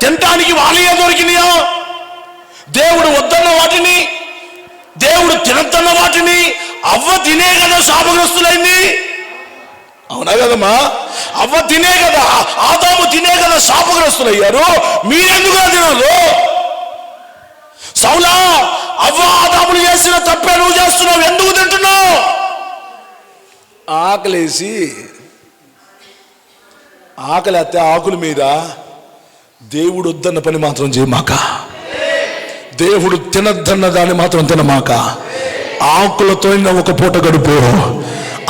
తినటానికి వాళ్ళే దొరికినాయా? దేవుడు వద్దన్న వాటిని, దేవుడు తినద్దన్న వాటిని అవ్వ తినే కదా శాపగ్రస్తులైంది. అవునా కదమ్మా? అవ్వ తినే కదా, ఆదాము తినే కదా శాపగ్రస్తులయ్యారు. మీరెందుకు తినరు? సౌలా, అవ్వ ఆదాములు చేసిన తప్పే నువ్వు చేస్తున్నావు, ఎందుకు తింటున్నావు? ఆకలేసి ఆకలేస్తే ఆకుల మీద దేవుడు వద్దన్న పని మాత్రం చేయమాక, దేవుడు తినద్దన్న దాన్ని మాత్రం తినమాక. ఆకులతో ఒక పూట గడుపు.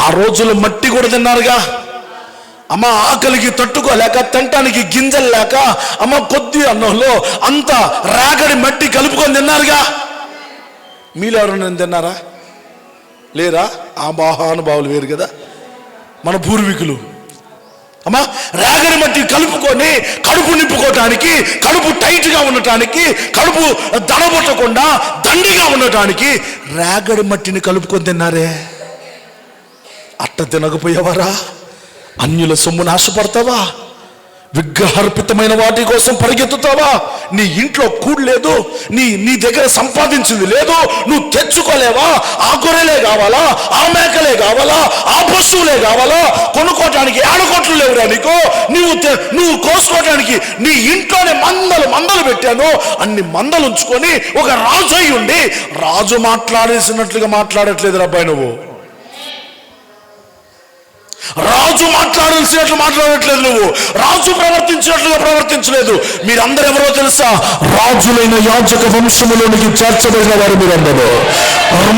ఆ రోజుల్లో మట్టి కూడా తిన్నారుగా అమ్మ, ఆకలికి తట్టుకోలేక తినటానికి గింజలు లేక అమ్మ కొద్ది అన్నంలో అంత రాగడి మట్టి కలుపుకొని తిన్నారుగా. మీలో ఎవరైనా తిన్నారా? లేరా? ఆ మహానుభావులు వేరు కదా, మన పూర్వీకులు. అమ్మా, రేగడి మట్టి కలుపుకొని కడుపు నింపుకోవటానికి, కడుపు టైట్గా ఉండటానికి, కడుపు దడబొట్టకుండా దండిగా ఉండటానికి రేగడి మట్టిని కలుపుకొని తిన్నారే. అట్ట తినకపోయేవారా? అన్యుల సొమ్మును ఆశపడతావా? విగ్రహార్పితమైన వాటి కోసం పరిగెత్తుతావా? నీ ఇంట్లో కూడు లేదు, నీ దగ్గర సంపాదించింది లేదు, నువ్వు తెచ్చుకోలేవా? ఆ గొర్రెలే కావాలా, ఆ మేకలే కావాలా, ఆ పశువులే కావాలా? కొనుక్కోవటానికి ఆడకోట్లు లేవురా నీకు? నువ్వు కోసుకోవటానికి నీ ఇంట్లోనే మందలు పెట్టాను. అన్ని మందలు ఉంచుకొని ఒక రాజు అయి ఉండి రాజు మాట్లాడేసినట్లుగా మాట్లాడట్లేదు అబ్బాయి. నువ్వు రాజు మాట్లాడాల్సినట్లు మాట్లాడట్లేదు, నువ్వు రాజు ప్రవర్తించినట్లుగా ప్రవర్తించలేదు. మీరందరూ ఎవరో తెలుసా? రాజులైన యాజక వంశములోనికి చేర్చబడిన వారు మీరందరూ.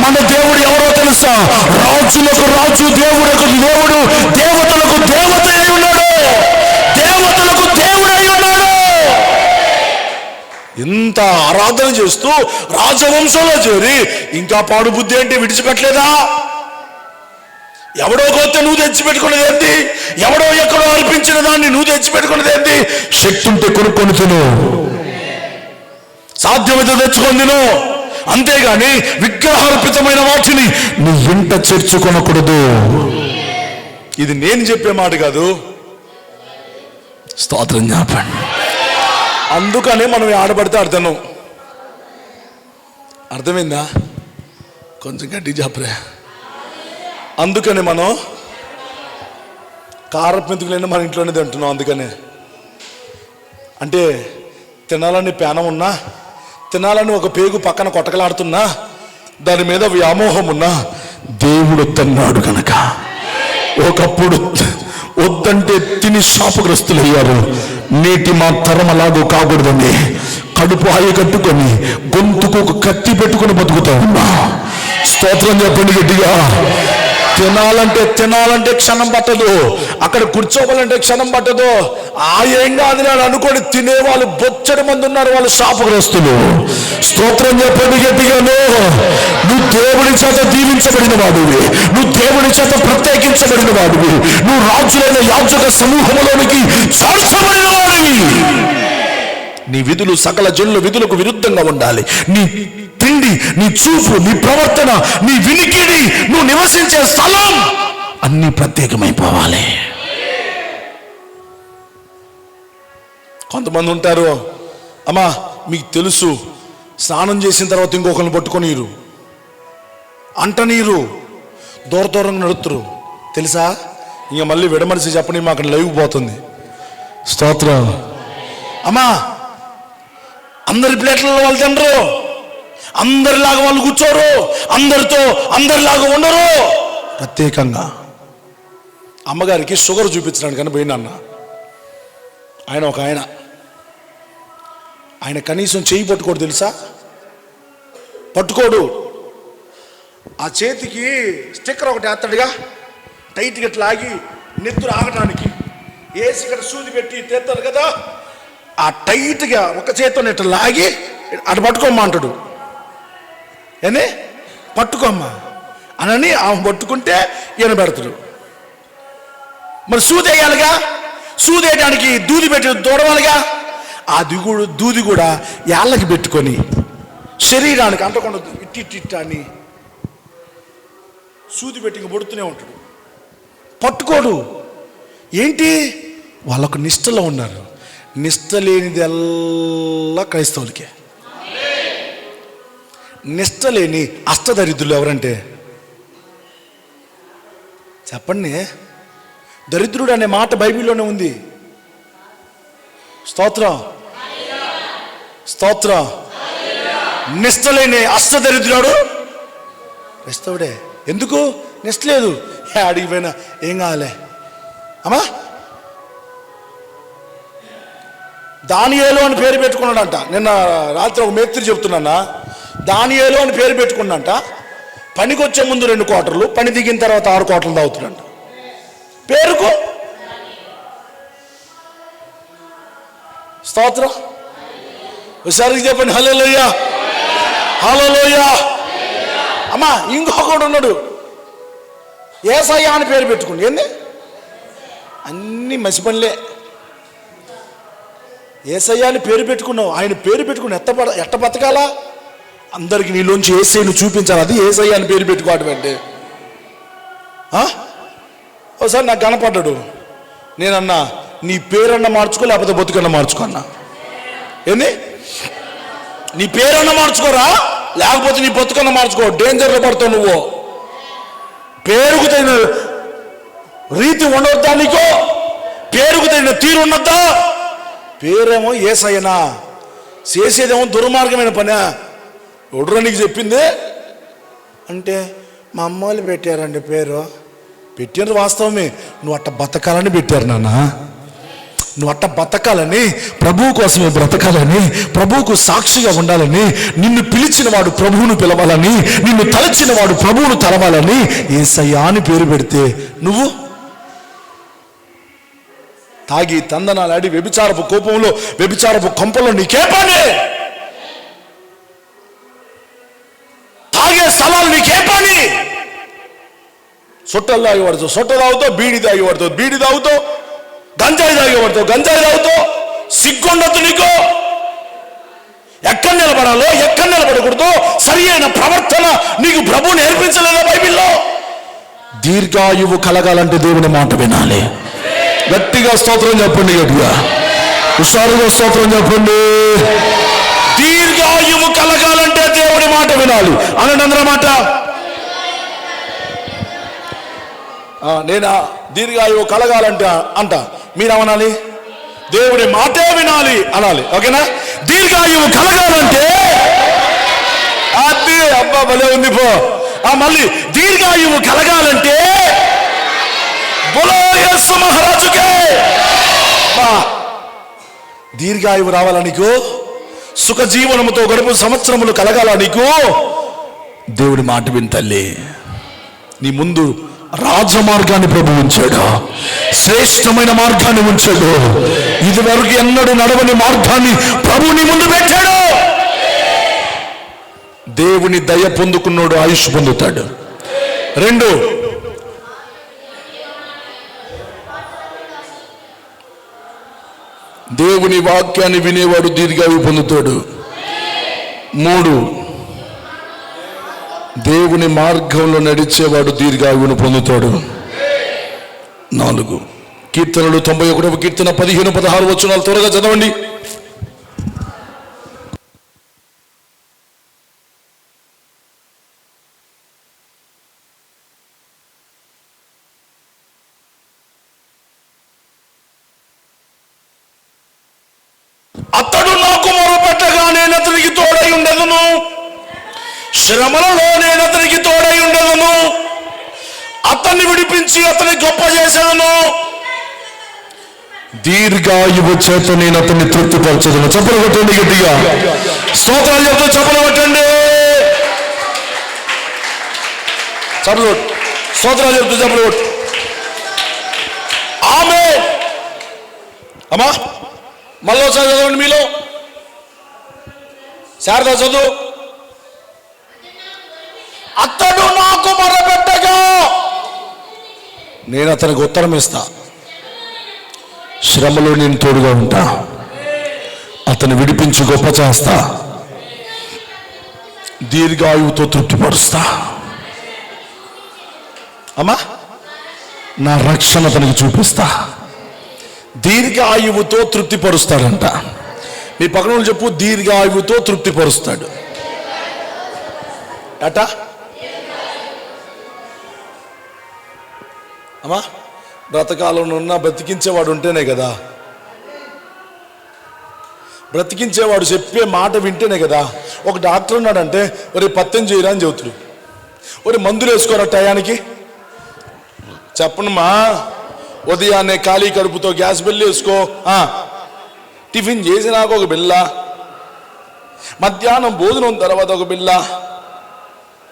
మన దేవుడు ఎవరో తెలుసా? రాజులకు రాజు, దేవుడుకు దేవుడు, దేవతలకు దేవత అయి ఉన్నాడు. దేవతలకు దేవుడై ఉన్నాడు. ఇంత ఆరాధన చేస్తూ రాజవంశంలో చేరి ఇంకా పాడు బుద్ధి ఏంటి? విడిచిపెట్టలేదా? ఎవడో కొత్త నువ్వు తెచ్చిపెట్టుకునేది ఏంటి? ఎవడో ఎక్కడో అర్పించిన దాన్ని నువ్వు తెచ్చిపెట్టుకునేది ఏంటి? శక్తి ఉంటే కొనుక్కొని తిను, సాధ్యమైతే తెచ్చుకొని తిను, అంతేగాని విగ్రహార్పితమైన వాటిని నీ ఇంట చేర్చుకొనకూడదు. ఇది నేను చెప్పే మాట కాదు. స్తోత్రం చెప్పండి. అందుకనే మనం ఆడబడితే అర్థం. అర్థమైందా? కొంచెం గట్టి చెప్పరా. అందుకని మనం కారపు మెంతుకులైనా మన ఇంట్లోనే తింటున్నాం. అందుకనే అంటే తినాలని పేనం ఉన్నా, తినాలని ఒక పేగు పక్కన కొట్టకలాడుతున్నా, దాని మీద వ్యామోహం ఉన్నా, దేవుడు తన్నాడు కనుక ఒకప్పుడు వద్దంటే తిని శాపగ్రస్తులయ్యారు. నేటి మా తరం అలాగూ కాకూడదండి. కడుపు ఆయ కట్టుకొని గొంతుకు ఒక కత్తి పెట్టుకుని బతుకుతా ఉన్నా. స్తోత్రం చెప్పండి గట్టిగా. తినాలంటే క్షణం పట్టదు, అక్కడ కూర్చోవాలంటే క్షణం పట్టదు. ఏం కాదు అని అనుకోని తినేవాళ్ళు బొచ్చడి మంది ఉన్నారు, వాళ్ళు శాపగ్రస్తులు. స్తోత్రం చెప్పండి గట్టిగాను. నువ్వు దేవుని చేత దీవించబడిన వాడివి, నువ్వు దేవుని చేత ప్రత్యేకించబడిన వాడివి, నువ్వు రాజులైన యాజక సమూహంలోనికి చేర్చబడిన వాడివి. నీ విధులు సకల జనుల విధులకు విరుద్ధంగా ఉండాలి. నీ తిండి, నీ చూపు, నీ ప్రవర్తన, నీ వినికిడి, నువ్వు నివసించే స్థలం అన్నీ ప్రత్యేకమైపోవాలి. కొంతమంది ఉంటారు, అమ్మా మీకు తెలుసు, స్నానం చేసిన తర్వాత ఇంకొకరిని పట్టుకొనిరు, అంటనీరు, దూరంగా నడుతురు. తెలుసా? ఇంక మళ్ళీ విడమరిసి చెప్పని మాకు లైవ్ పోతుంది. స్తోత్రం. అమ్మా అందరి ప్లేట్లలో వాళ్ళు తినరు, అందరిలాగా వాళ్ళు కూర్చోరు, అందరిలాగా ఉండరు. ప్రత్యేకంగా అమ్మగారికి షుగర్ చూపించడానికి అని పోయినా ఒక ఆయన కనీసం చేయి పట్టుకోడు. తెలుసా? పట్టుకోడు. ఆ చేతికి స్టిక్కర్ ఒకటి వేస్తాడుగా, టైట్గా ఇట్లా లాగి నెత్తురు ఆగటానికి వేసి ఇక్కడ సూది పెట్టి తెస్తారు కదా, ఆ టైట్గా ఒక చేతితో ఇట్లా లాగి అటు పట్టుకోమ్మా అంటాడు. ఏనే పట్టుకోమ్మా అని ఆమె పట్టుకుంటే ఈయన పెడతాడు. మరి సూది వేయాలిగా, సూది వేయడానికి దూది పెట్టి దూడవాలిగా, ఆ దూది కూడా యాళ్ళకి పెట్టుకొని శరీరానికి అంటకుండా ఇట్టిట్ట అని సూది పెట్టి పొడుతూనే ఉంటాడు. పట్టుకోడు. ఏంటి? వాళ్ళకు నిష్టలో ఉన్నారు. నిష్ట లేనిదల్లా క్రైస్తవులకే. నిష్ట లేని అష్టదరిద్రులు ఎవరంటే చెప్పండి. దరిద్రుడు అనే మాట బైబిల్లోనే ఉంది. స్తోత్రం. నిష్ట లేని అష్టదరిద్రుడు క్రైస్తవుడే. ఎందుకు? నిష్ట లేదు. అడిగిపోయినా ఏం కావాలి అమ్మా. దానియేలు అని పేరు పెట్టుకున్నాడంట. నిన్న రాత్రి ఒక మేస్త్రి చెప్తున్నా, దానియేలు అని పేరు పెట్టుకున్నాడంట. పనికి వచ్చే ముందు 2 క్వార్టర్లు, పని దిగిన తర్వాత 6 క్వార్టర్లు తాగుతున్నాడంట పేరుకు. స్తోత్రం. ఒకసారి చెప్పండి హల్లెలూయా, హల్లెలూయా. అమ్మా ఇంకొకడు ఉన్నాడు, యేసయ్య అని పేరు పెట్టుకుని. ఏంది? అన్ని అన్ని మసిపనిలే. యేసయ్య అని పేరు పెట్టుకున్నావు, ఆయన పేరు పెట్టుకుని ఎట్ట బతకాలా? అందరికి నీలోంచి యేసయ్యను చూపించాలి. అది యేసయ్య అని పేరు పెట్టుకోవడం అంటే. ఒకసారి నాకు కనపడ్డాడు, నేనన్నా నీ పేరన్నా మార్చుకో లేకపోతే బతుకన్నా మార్చుకున్నా. ఏంది? నీ పేరన్నా మార్చుకోరా లేకపోతే నీ బతుకన్నా మార్చుకో. డేంజర్లో పడతావు నువ్వు. పేరుకు తగిన రీతి ఉండొద్దా నీకో? పేరుకు తగిన తీరు ఉండొద్దా? పేరేమో యేసయ్యనా, చేసేదేమో దుర్మార్గమైన పనా? ఎవడురా నీకు చెప్పింది అంటే మా అమ్మ వాళ్ళు పెట్టారండి పేరు. పెట్టినది వాస్తవమే, నువ్వు అట్ట బతకాలని పెట్టారు నాన్న. నువ్వు అట్ట బతకాలని, ప్రభువు కోసమే బ్రతకాలని, ప్రభువుకు సాక్షిగా ఉండాలని, నిన్ను పిలిచిన వాడు ప్రభువును పిలవాలని, నిన్ను తలచిన వాడు ప్రభువును తలవాలని యేసయ్య అని పేరు పెడితే నువ్వు తాగి తందనాలాడి వ్యభిచారపు కోపంలో వ్యభిచారపు కొంపలో నీకే పని? తాగే స్థలాలు నీకే పని? సొట్టలు తాగేవాడుతో సొట్ట తాగుతావు, బీడి తాగేవాడుతో బీడి తాగుతావు, గంజాయి తాగేవాడుతో గంజాయి తాగుతావు. సిగ్గుండొద్దు నీకు. ఎక్కడ నిలబడాలో ఎక్కడ నిలబడకూడదు సరి అయిన ప్రవర్తన నీకు ప్రభు నేర్పించలేదా బైబిల్లో? దీర్ఘాయువు కలగాలంటే దేవుని మాట వినాలి. గట్టిగా స్తోత్రం చెప్పండి, గట్టిగా హుషారుగా స్తోత్రం చెప్పండి. దీర్ఘాయువు కలగాలంటే దేవుని మాట వినాలి. అనండి అందరూ మాట. నేను దీర్ఘాయువు కలగాలంటే అంట మీరేమనాలి? దేవుడి మాటే వినాలి అనాలి. ఓకేనా? దీర్ఘాయువు కలగాలంటే అది అబ్బా భలే ఉంది పో. మళ్ళీ దీర్ఘాయువు కలగాలంటే బోలో యేసు మహారాజుకే. దీర్ఘాయువు రావాలా నీకు? సుఖ జీవనముతో గడుపు సంవత్సరములు కలగాల నీకు? దేవుడి మాట విని తల్లి. నీ ముందు రాజమార్గాన్ని ప్రభు ఉంచాడు, శ్రేష్టమైన మార్గాన్ని ఉంచాడు. ఇదివరకు ఎన్నడూ నడవని మార్గాన్ని ప్రభు నీ ముందు పెట్టాడు. దేవుని దయ పొందుకున్నాడు ఆయుష్ పొందుతాడు. 2, దేవుని వాక్యాన్ని వినేవాడు దీర్ఘాయువు పొందుతాడు. 3, దేవుని మార్గంలో నడిచేవాడు దీర్ఘాయువును పొందుతాడు. 4, కీర్తనలు 91వ కీర్తన 15-16 వచనాలు త్వరగా చదవండి. అతడు నాకు మొరపెట్టగా నేను అతనికి తోడై ఉండెదను, శ్రమలలో నేను అతనికి తోడై ఉండెదను, అతన్ని విడిపించి అతన్ని గొప్ప చేసేదను, దీర్ఘాయువు చేత నేను అతన్ని తృప్తిపరచదును. చప్పలు కొట్టండి గట్టిగా, స్తోత్రాలు చెప్తూ చప్పలు కొట్టండి. చప్పలు కొట్టు, స్తోత్రాలు చెప్తూ చప్పలు కొట్టు. ఆమేన్. అమ్మా మళ్ళీ ఒకసారి చదవండి. మీలో శారదా చదువు. అతడు నాకు మొరపెట్టగా నేను అతనికి ఉత్తరం ఇస్తా, శ్రమలో నేను తోడుగా ఉంటా, అతను విడిపించి గొప్ప చేస్తా, దీర్ఘాయువుతో తృప్తిపరుస్తా. అమ్మా నా రక్షణ అతనికి చూపిస్తా. దీర్ఘాయువుతో తృప్తిపరుస్తాడంట. మీ పక్కన చెప్పు, దీర్ఘాయువుతో తృప్తిపరుస్తాడు అట. అమ్మా బ్రతకాలంలో ఉన్న బ్రతికించేవాడు ఉంటేనే కదా, బ్రతికించేవాడు చెప్పే మాట వింటేనే కదా. ఒక డాక్టర్ ఉన్నాడంటే ఒరే పత్యం చేయరా అని చెబుతుడు, ఒరే మందులు వేసుకోరా టయానికి చెప్పనమ్మా, ఉదయాన్నే ఖాళీ కడుపుతో గ్యాస్ బిల్లు వేసుకో, టిఫిన్ చేసినాక ఒక బిల్ల, మధ్యాహ్నం భోజనం తర్వాత ఒక బిల్ల.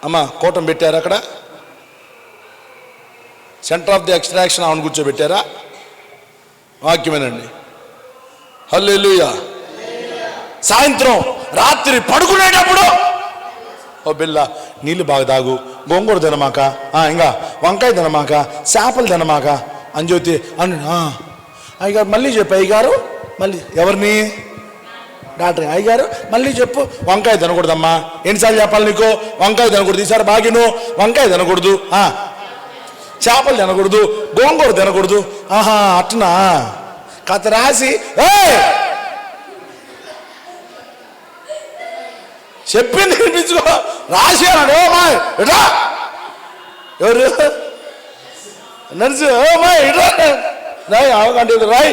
అమ్మా కోటం పెట్టారు అక్కడ, సెంటర్ ఆఫ్ ది ఎక్స్ట్రాక్షన్ ఆమెను కూర్చోబెట్టారా? వాక్యమేనండి. హల్లెలూయా. సాయంత్రం రాత్రి పడుకునేటప్పుడు ఓ బిల్ల, నీళ్ళు బాగా తాగు, గోంగూర తినమాక, ఇంకా వంకాయ తినమాక, చేపలు తినమాక అని చెబితే అయ్యగారు మళ్ళీ చెప్పు, అయ్యగారు మళ్ళీ. ఎవరిని? డాక్టర్. అయ్యగారు మళ్ళీ చెప్పు. వంకాయ తినకూడదమ్మా. ఎన్నిసార్లు చెప్పాలి నీకు? వంకాయ తినకూడదు. ఈసారి బాగిను, వంకాయ తినకూడదు, చేపలు తినకూడదు, గోంగూర తినకూడదు. ఆహా అట్నా కథ రాసి చెప్పింది వినిపించుకో. రాసి అన్నాడు. ఎవరు? నర్సు. రాయ్ అవకంటే రాయ్.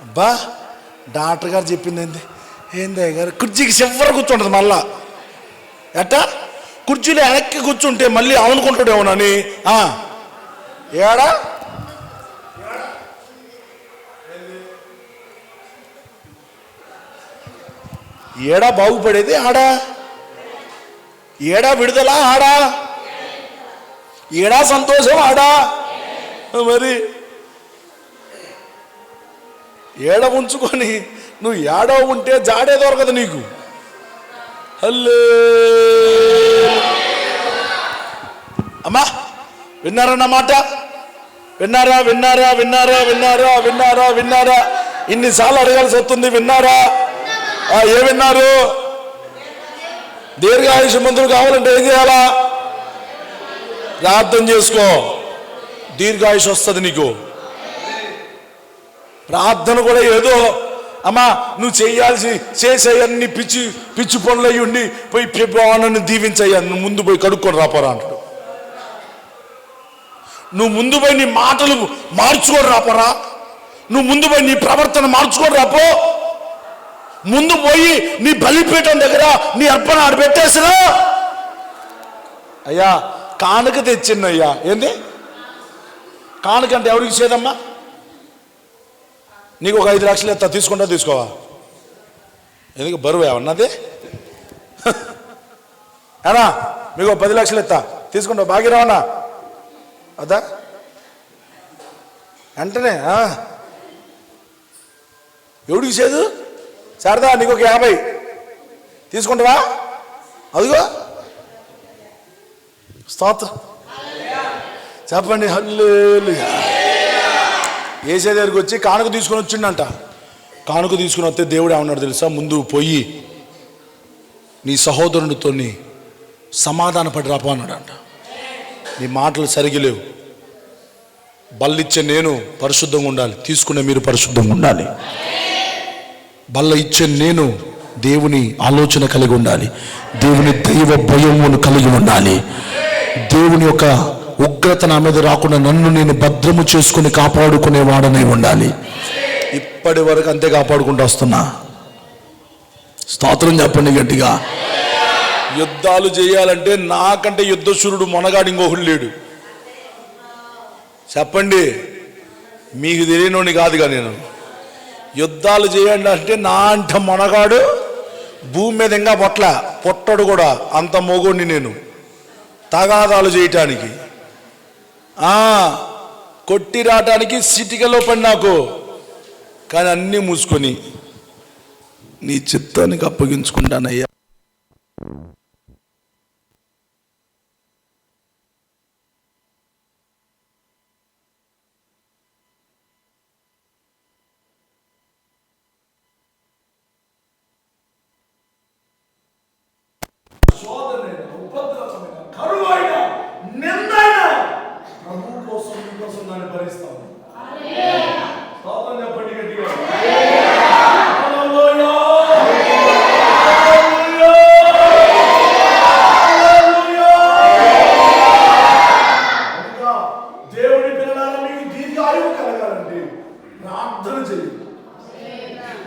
అబ్బా డాక్టర్ గారు చెప్పింది ఏంది గారు? కుర్చీకి చివరి కూర్చుంటుంది మళ్ళా. ఎట్టా? కుర్చీలో వెనక్కి కూర్చుంటే మళ్ళీ అవునుకుంటాడేమోనని. ఏడా ఏడా బాగుపడేది? ఆడా ఏడా విడుదల? ఆడా ఏడా సంతోషం? ఆడా మరి ఏడ ఉంచుకొని నువ్వు ఏడో ఉంటే జాడే దొరకదు నీకు. హలో అమ్మా, విన్నారన్నమాట? విన్నారా? విన్నారా? విన్నారా? విన్నారా? విన్నారా? విన్నారా? ఇన్నిసార్లు అడగాల్సి వస్తుంది. విన్నారా? ఏ విన్నారు? దీర్ఘాయుష మందులు కావాలంటే ఏం చేయాలా? ప్రార్థన చేసుకో, దీర్ఘాయుష వస్తుంది నీకు. ప్రార్థన కూడా ఏదో అమ్మా నువ్వు చేసే అన్ని పిచ్చి పిచ్చి పనులు అయ్యి ఉండి పోయి నన్ను దీవించయ్యా, నువ్వు ముందు పోయి కడుక్కొని రాపోరా అంటాడు. నువ్వు ముందు పోయి నీ మాటలు మార్చుకొని రాపోరా, నువ్వు ముందు పోయి నీ ప్రవర్తన మార్చుకొని రాపో, ముందు పోయి నీ బలిపీఠం దగ్గర నీ అర్పణ ఆడ పెట్టేసినా. అయ్యా కానుక తెచ్చిందయ్యా. ఏంది కానుక అంటే? ఎవరికి ఇచ్చేదమ్మా? నీకు ఒక 5 లక్షలు ఎత్తా, తీసుకుంటా తీసుకోవా? ఎందుకు బరువు ఏమన్నది? అనా మీకు 10 లక్షలు ఎత్తా, తీసుకుంటా భాగ్యరావనా? అదా వెంటనే ఎవడికి చేదు? శారదా నీకు ఒక 50 తీసుకుంటావా? అదిగో స్తోత్రం చెప్పండి. హల్లెలూయా. ఏసే దగ్గరికి వచ్చి కానుక తీసుకొని వచ్చిండంట. కానుక తీసుకుని వస్తే దేవుడు ఏమన్నాడు తెలుసా? ముందు పోయి నీ సహోదరునితో సమాధాన పడి రాపో అన్నాడంట. నీ మాటలు సరిగి లేవు. బల్లిచ్చే నేను పరిశుద్ధంగా ఉండాలి, తీసుకునే మీరు పరిశుద్ధంగా ఉండాలి. బల్ల ఇచ్చే నేను దేవుని ఆలోచన కలిగి ఉండాలి, దేవుని దైవ భయమును కలిగి ఉండాలి. దేవుని యొక్క ఉగ్రత నా మీద రాకుండా నన్ను నేను భద్రము చేసుకుని కాపాడుకునేవాడనై ఉండాలి. ఇప్పటి వరకు అంతే కాపాడుకుంటూ వస్తున్నా. స్తోత్రం చెప్పండి గట్టిగా. యుద్ధాలు చేయాలంటే నాకంటే యుద్ధశూరుడు మొనగాడు ఇంకొకడు లేడు. చెప్పండి, మీకు తెలియనోని కాదుగా నేను. యుద్ధాలు చేయండి అంటే నా అంట మొనగాడు భూమి మీద ఇంకా పొట్టడు కూడా అంత మొగోడిని నేను. తగాదాలు చేయటానికి కొట్టి రావటానికి సిటికలో పడి నాకు, కానీ అన్నీ మూసుకొని నీ చిత్తానికి అప్పగించుకుంటానయ్యా.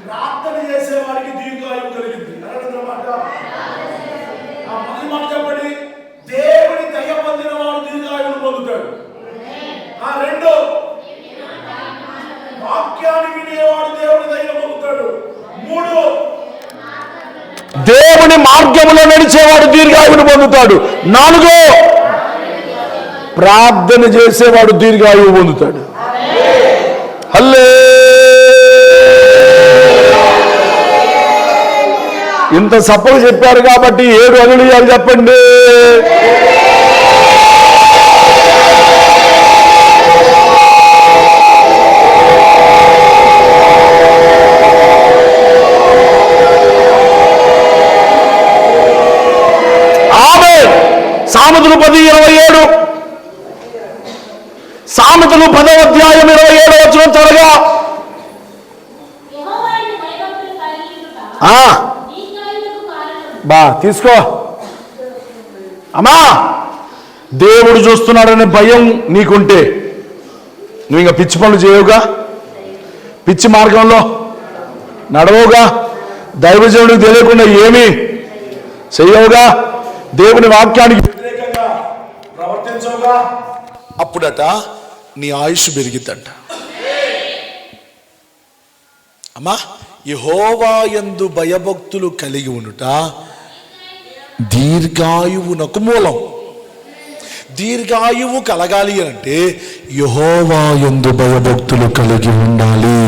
ప్రార్థన చేసేవాడికి దీర్ఘాయువు కలిగింది. మొదటి మాట చెప్పండి, దేవుని దయ పొందిన వాడు దీర్ఘాయువును పొందుతాడు. రెండో, వాక్యాన్ని వినేవాడు దేవుని దయ పొందుతాడు. మూడు, దేవుని మార్గంలో నడిచేవాడు దీర్ఘాయువును పొందుతాడు. నాలుగో, ప్రార్థన చేసేవాడు దీర్ఘాయువు పొందుతాడు. హల్లే ఇంత సప్పలు చెప్పారు కాబట్టి 7 హల్లెలూయాలు చెప్పండి. సామెతలు 10:27. సామెతలు 10వ అధ్యాయం 27వ వచనం త్వరగా. బా తీసుకో అమ్మా. దేవుడు చూస్తున్నాడనే భయం నీకుంటే నువ్వు ఇంకా పిచ్చి పనులు చేయవుగా, పిచ్చి మార్గంలో నడవవుగా, దైవజనుడికి తెలియకుండా ఏమీ చెయ్యవుగా, దేవుని వాక్యానికి వ్యతిరేకంగా ప్రవర్తించవుగా. అప్పుడట నీ ఆయుష్ పెరిగిద్దంట. అమ్మా, యెహోవా యందు భయభక్తులు కలిగి ఉండుట దీర్ఘాయువునకు మూలం. దీర్ఘాయువు కలగాలి అంటే యెహోవా యందు భయభక్తులు కలిగి ఉండాలి.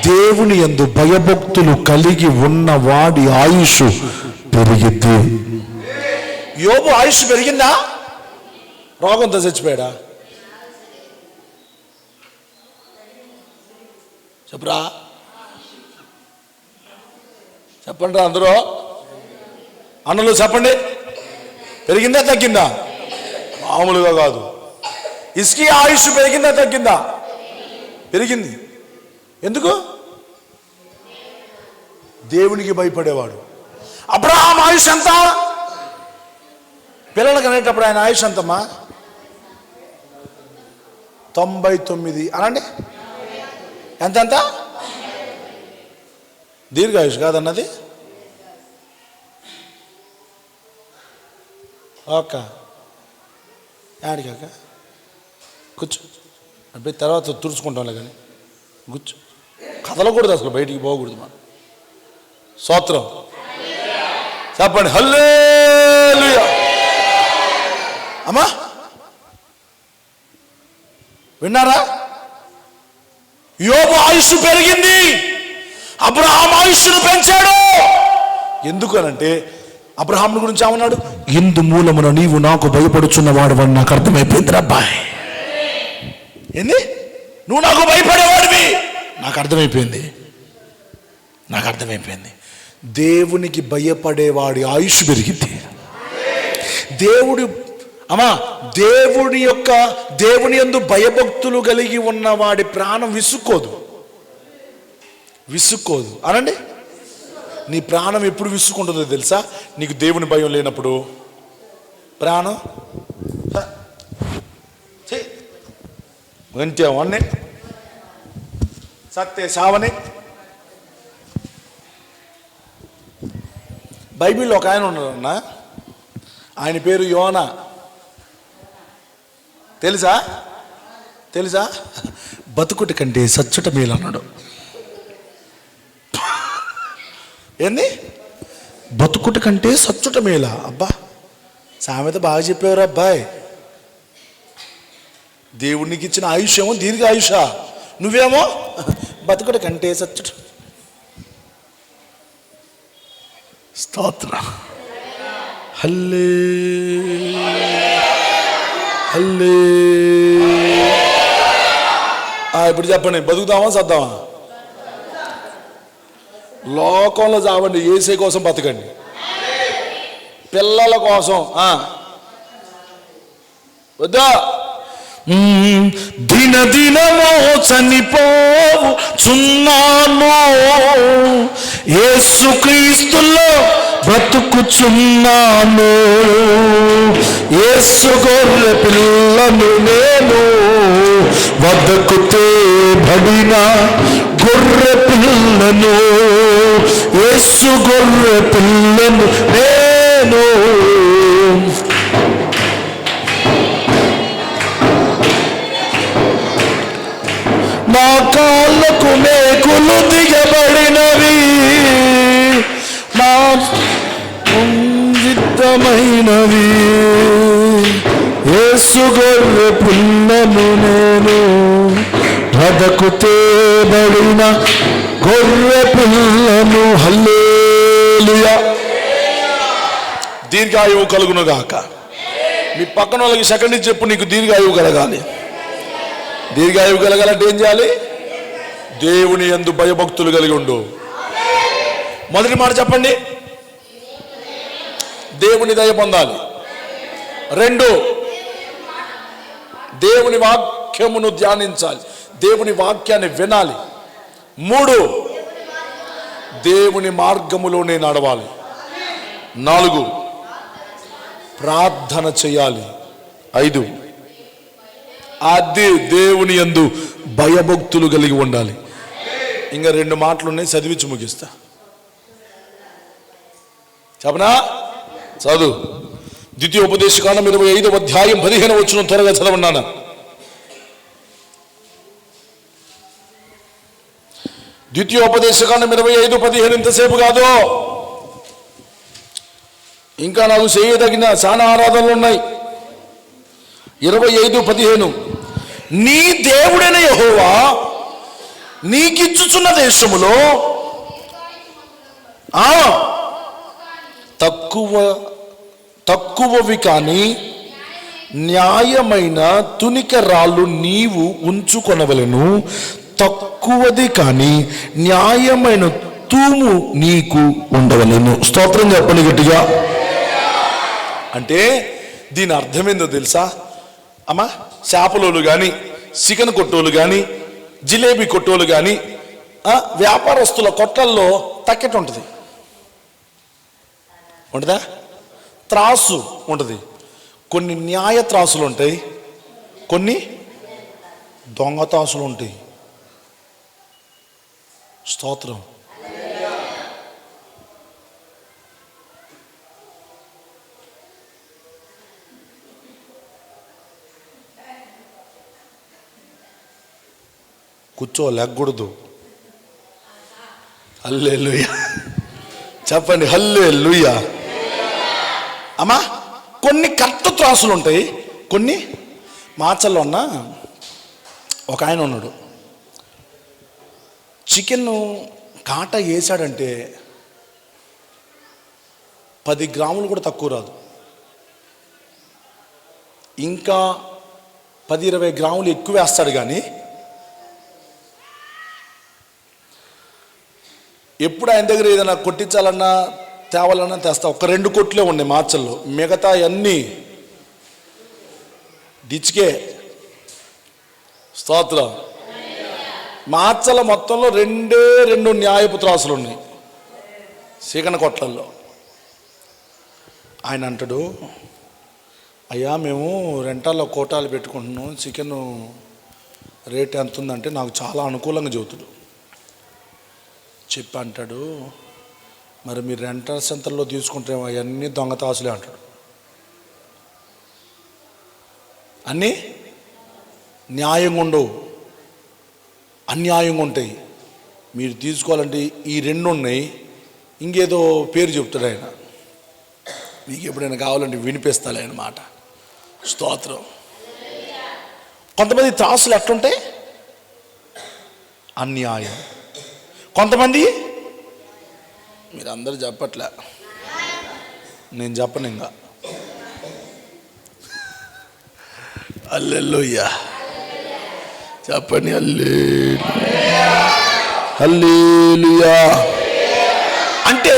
దేవుని యందు భయభక్తులు కలిగి ఉన్న వాడి ఆయుష్ పెరిగిద్ది. యోబు ఆయుష్ పెరిగిందా? రోగంతో చచ్చిపోయాడా? చెప్పురా, చెప్పండి రా అందరూ అన్నలు చెప్పండి. పెరిగిందా తగ్గిందా? మామూలుగా కాదు. హిజ్కియా ఆయుష్ పెరిగిందా తగ్గిందా? పెరిగింది. ఎందుకు? దేవునికి భయపడేవాడు. అబ్రహాం ఆయుష్ ఎంత? పిల్లలకు అనేటప్పుడు ఆయన ఆయుష్ ఎంతమ్మా? 99 అనండి. ఎంతెంత? దీర్ఘాయుష్ కాదన్నది. ఓకే, యాడికాక కూర్చో, అబ్బాయి తర్వాత తుడుచుకుంటాంలే కానీ కూర్చో. కదలకూడదు, అసలు బయటికి పోకూడదు. మనం స్తోత్రం చెప్పండి, హల్లెలూయా. అమ్మా విన్నారా? యోబు ఆయుష్ పెరిగింది, అబ్రహాం ఆయుష్ను పెంచాడు. ఎందుకు అనంటే అబ్రహాం గురించి ఏమన్నాడు? ఇందు మూలమున నీవు నాకు భయపడుచున్న వాడవని నాకు అర్థమైపోయింది అబ్బాయి. ఏంది? నువ్వు నాకు భయపడేవాడివి. నాకు అర్థమైపోయింది, నాకు అర్థమైపోయింది. దేవునికి భయపడేవాడి ఆయుష్ పెరిగింది. దేవుడు అమ్మా, దేవుని యందు భయభక్తులు కలిగి ఉన్న వాడి ప్రాణం విసుక్కోదు అనండి. నీ ప్రాణం ఎప్పుడు విసుక్కుంటుందో తెలుసా? నీకు దేవుని భయం లేనప్పుడు ప్రాణం అంతే వన్నే సత్తే సావని. బైబిల్లో ఒక ఆయన ఉన్నారన్న, ఆయన పేరు యోనా. తెలుసా? బతుకుట కంటే సచ్చుట మేలు అన్నాడు. ఏంది? బతుకుట కంటే సచ్చుట మేలా? అబ్బా, సామెత బాగా చెప్పేవారు అబ్బాయి. దేవునికి ఇచ్చిన ఆయుష్యేమో దీర్ఘ ఆయుష, నువ్వేమో బతుకుట కంటే సచ్చుట. స్తోత్రం. ఇప్పుడు చెప్పండి, బతుకుతామా సద్దామా? లోకంలో చావండి, యేసే కోసం బతకండి, పిల్లల కోసం వద్దా? దినదినమో చనిపోచున్నాను, యేసుక్రీస్తులో బ్రతుకుచున్నాను. యేసు గొర్రె పిల్లను నేను, వద్దకు తేబడిన గొర్రె పిల్లను. యేసు గొర్రె పిల్లను నేను. నా కాళ్ళకు మేకులు దిగబడినవి, నా ఉంజితమైనవి. యేసు గొర్రె పిల్లను నేను, వదకు తేబడిన గొర్రె పిల్లను. హల్లెలూయా. దీర్ఘాయువు కలుగును గాక. మీ పక్కన వాళ్ళకి సెకండ్ ఇచ్చి చెప్పు, నీకు దీర్ఘాయువు కలగాలి. దీర్ఘాయువు కలగాలంటే ఏం చేయాలి? దేవుని యందు భయభక్తులు కలిగి ఉండు. మొదటి మాట చెప్పండి, దేవుని దయ పొందాలి. 2, దేవుని వాక్యమును ధ్యానించాలి, దేవుని వాక్యాన్ని వినాలి. 3, దేవుని మార్గములోనే నడవాలి. 4, ప్రార్థన చేయాలి. 5, అది దేవుని యందు భయభక్తులు కలిగి ఉండాలి. ఇంకా 2 మాటలు ఉన్నాయి, చదివించి ముగిస్తా. చెప్పనా? చదువు. ద్వితీయోపదేశకాండం 25వ అధ్యాయం 15వ వచనం త్వరగా చదవన్నాను. ద్వితీయోపదేశకాండం 25:15. ఇంతసేపు కాదు, ఇంకా నాకు చేయదగిన చాలా ఆరాధనలు ఉన్నాయి. 25:15. నీ దేవుడైన యెహోవా నీకిచ్చుచున్న దేశములో తక్కువవి కాని న్యాయమైన తునిక రాళ్ళు నీవు ఉంచుకొనవలెను, తక్కువది కాని న్యాయమైన తూము నీకు ఉండవలెను. స్తోత్రం చెప్పండి గట్టిగా. అంటే దీని అర్థమేందో తెలుసా అమ్మా? చేపలోళ్ళు కానీ, చికెన్ కొట్టోళ్ళు కానీ, జిలేబీ కొట్టోళ్ళు కానీ, వ్యాపారస్తుల కొట్లల్లో తక్కెట ఉంటుంది, ఉంటుందా? త్రాసు ఉంటుంది. కొన్ని న్యాయ త్రాసులు ఉంటాయి, కొన్ని దొంగ త్రాసులు ఉంటాయి. స్తోత్రం. కూర్చోలేకూడదు. హల్లెలూయా చెప్పండి, హల్లెలూయా. అమ్మా, కొన్ని కరెక్ట్ త్రాసులు ఉంటాయి, కొన్ని మాచల్లో ఉన్న ఒక ఆయన ఉన్నాడు. చికెన్ కాట వేసాడంటే 10 గ్రాములు కూడా తక్కువ రాదు. ఇంకా 10-20 గ్రాములు ఎక్కువ వేస్తాడు. కానీ ఎప్పుడు ఆయన దగ్గర ఏదైనా కొట్టించాలన్నా తేవాలన్నా తెస్తా. 1-2 కొట్లే ఉన్నాయి మార్చల్లో, మిగతా అన్నీ డిచ్కే. స్తోత్రం. మార్చల మొత్తంలో 2 న్యాయపు త్రాసులు ఉన్నాయి చికెన్ కొట్లల్లో. ఆయన అంటాడు, అయ్యా మేము రెంటాల్లో కోటాలు పెట్టుకుంటున్నాం, చికెన్ రేట్ ఎంత ఉందంటే నాకు చాలా అనుకూలంగా చెబుతాడు. చెప్పి అంటాడు, మరి మీరు రెంటల్ సెంటర్లో తీసుకుంటే అవన్నీ దొంగ తాసులే అంటాడు. అన్నీ న్యాయంగా ఉండవు, అన్యాయంగా ఉంటాయి. మీరు తీసుకోవాలంటే ఈ 2 ఉన్నాయి, ఇంకేదో పేరు చెప్తాడు ఆయన. మీకు ఎప్పుడైనా కావాలంటే వినిపిస్తాడు ఆయన మాట. స్తోత్రం. కొంతమంది త్రాసులు ఎట్లుంటాయి? అన్యాయం. కొంతమంది, మీరందరూ చెప్పట్లే, నేను చెప్పను ఇంకా. హల్లెలూయా చెప్పండి, హల్లెలూయా. అంటే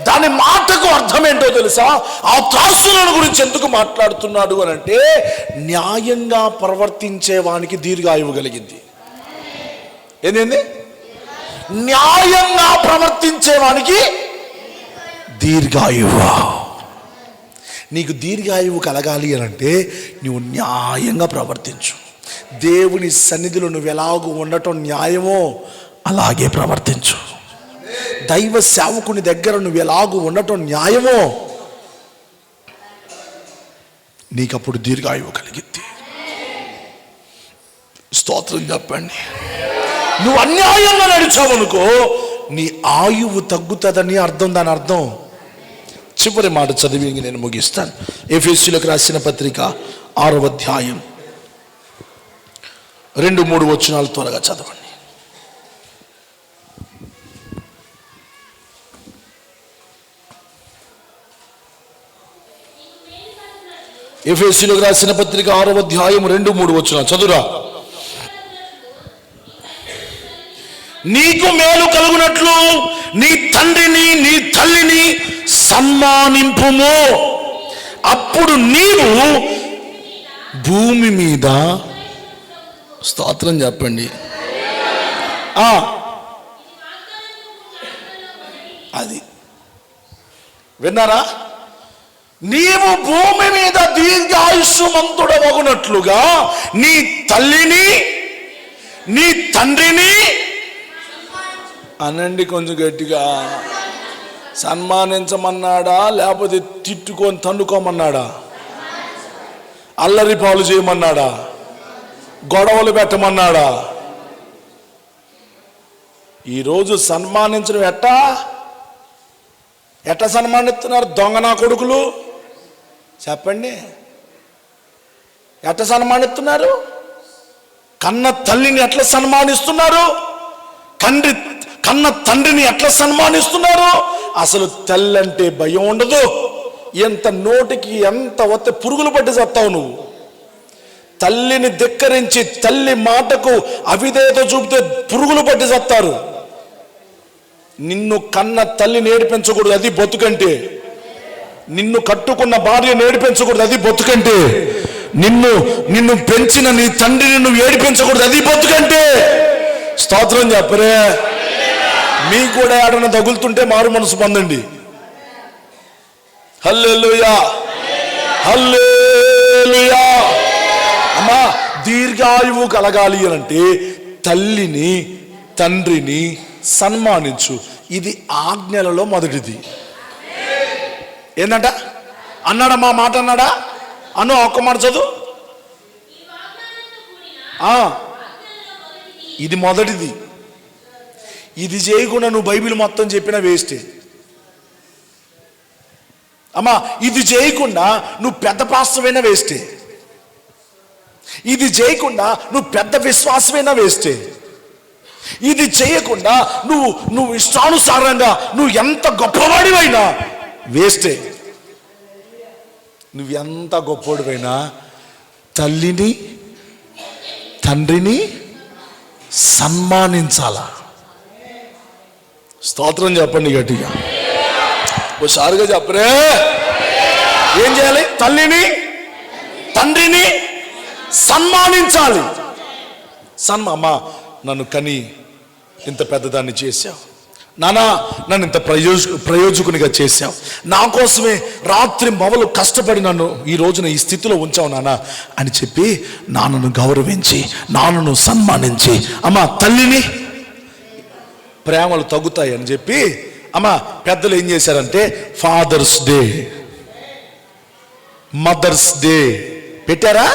దాని మాటకు అర్థం ఏంటో తెలుసా? ఆ త్రాసులను గురించి ఎందుకు మాట్లాడుతున్నాడు అని అంటే, న్యాయంగా ప్రవర్తించే వానికి దీర్ఘాయువు కలిగింది. ఏంది? న్యాయంగా ప్రవర్తించేవానికి దీర్ఘాయువు. నీకు దీర్ఘాయువు కలగాలి అని అంటే నువ్వు న్యాయంగా ప్రవర్తించు. దేవుని సన్నిధిలో నువ్వు ఎలాగూ ఉండటం న్యాయమో అలాగే ప్రవర్తించు. దైవ సేవకుని దగ్గర నువ్వు ఎలాగూ ఉండటం న్యాయమో నీకప్పుడు దీర్ఘాయువు కలిగిద్ది. స్తోత్రం చెప్పండి. నువ్వు అన్యాయంగా నడిచావనుకో నీ ఆయువు తగ్గుతుందని అర్థం. దాని అర్థం చివరి మాట చదివి నేను ముగిస్తాను. ఎఫెసీయులకు రాసిన పత్రిక 6వ అధ్యాయం 2-3 వచనాలు త్వరగా చదవండి. ఎఫెసీయులకు రాసిన పత్రిక 6వ అధ్యాయం 2-3 వచనాలు చదువురా. నీకు మేలు కలుగునట్లు నీ తండ్రిని నీ తల్లిని సన్మానింపుము, అప్పుడు నీవు భూమి మీద స్తోత్రం చెప్పండి. అది విన్నారా? నీవు భూమి మీద దీర్ఘాయుష్మంతుడవగునట్లుగా నీ తల్లిని నీ తండ్రిని అనండి కొంచెం గట్టిగా. సన్మానించమన్నాడా లేకపోతే తిట్టుకొని తన్నుకోమన్నాడా? అల్లరి పాలు చేయమన్నాడా? గొడవలు పెట్టమన్నాడా? ఈరోజు సన్మానించడం ఎట్లా సన్మానిస్తున్నారు దొంగ నా కొడుకులు? చెప్పండి, ఎట్లా సన్మానిస్తున్నారు? కన్న తల్లిని ఎట్లా సన్మానిస్తున్నారు? కన్న తండ్రిని ఎట్లా సన్మానిస్తున్నారు? అసలు తల్లి అంటే భయం ఉండదు. ఎంత నోటికి ఎంత వస్తే పురుగులు పట్టి చస్తావు నువ్వు. తల్లిని ధిక్కరించి తల్లి మాటకు అవిధేయత చూపితే పురుగులు పట్టి చస్తారు. నిన్ను కన్న తల్లిని ఏడిపించకూడదు, అది బతుకంటే. నిన్ను కట్టుకున్న భార్యను ఏడిపించకూడదు, అది బతుకంటే. నిన్ను పెంచిన నీ తండ్రిని నువ్వు ఏడిపించకూడదు, అది బతుకంటే. స్తోత్రం చెప్పరే. మీకు కూడా ఏడన్నా తగులుతుంటే మారు మనసు పొందండి. హల్లెలూయా, హల్లెలూయా. అమ్మా, దీర్ఘాయువు కలగాలి అంటే తల్లిని తండ్రిని సన్మానించు. ఇది ఆజ్ఞలలో మొదటిది. ఏందంట అన్నాడా? మా మాట అన్నాడా? అను ఒక్క మాట చదువు. ఇది మొదటిది. ఇది చేయకుండా నువ్వు బైబిల్ మొత్తం చెప్పినా వేస్టే. అమ్మా, ఇది చేయకుండా నువ్వు పెద్ద పాస్టరైనా వేస్టే. ఇది చేయకుండా నువ్వు పెద్ద విశ్వాసమైనా వేస్టే. ఇది చేయకుండా నువ్వు ఇష్టానుసారంగా నువ్వు ఎంత గొప్పవాడివైనా వేస్టే. నువ్వు ఎంత గొప్పవాడివైనా తల్లిని తండ్రిని సన్మానించాలా. స్తోత్రం చెప్పండి గట్టిగా. ఓసారిగా చెప్పరే. ఏం చేయాలి? తల్లిని తండ్రిని సన్మానించాలి. అమ్మా, నన్ను కని ఇంత పెద్దదాన్ని చేశావు నానా, నన్ను ఇంత ప్రయోజకునిగా చేశావు, నా కోసమే రాత్రి మొదలు కష్టపడి నన్ను ఈ రోజున ఈ స్థితిలో ఉంచావు నాన్న అని చెప్పి నాన్నను గౌరవించి నాన్నను సన్మానించి, అమ్మా తల్లిని ప్రేమలు తగ్గుతాయి అని చెప్పి, అమ్మా పెద్దలు ఏం చేశారంటే ఫాదర్స్ డే, మదర్స్ డే పెట్టారా?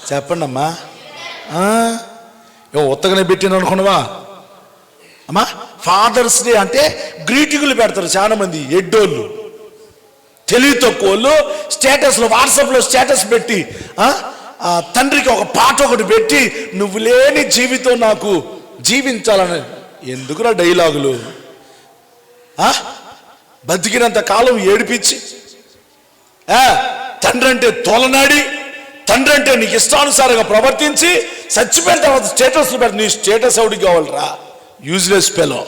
చెప్పండి అమ్మా. ఉత్తగానే పెట్టిన అనుకున్నావా అమ్మా? ఫాదర్స్ డే అంటే గ్రీటింగులు పెడతారు చాలా మంది ఎడ్డోళ్ళు, తెలివి తక్కువ వాళ్ళు. స్టేటస్లో వాట్సాప్లో స్టేటస్ పెట్టి తండ్రికి ఒక పాట ఒకటి పెట్టి నువ్వు లేని జీవితం నాకు జీవించాలని. ఎందుకురా డైలాగులు? బతికినంత కాలం ఏడిపించి తండ్రి అంటే తోలనాడి, తండ్రి అంటే నీకు ఇష్టానుసారంగా ప్రవర్తించి చచ్చిపోయిన తర్వాత స్టేటస్లు పెట్టి నీ స్టేటస్ ఎవడికి కావాలరా? Useless fellow.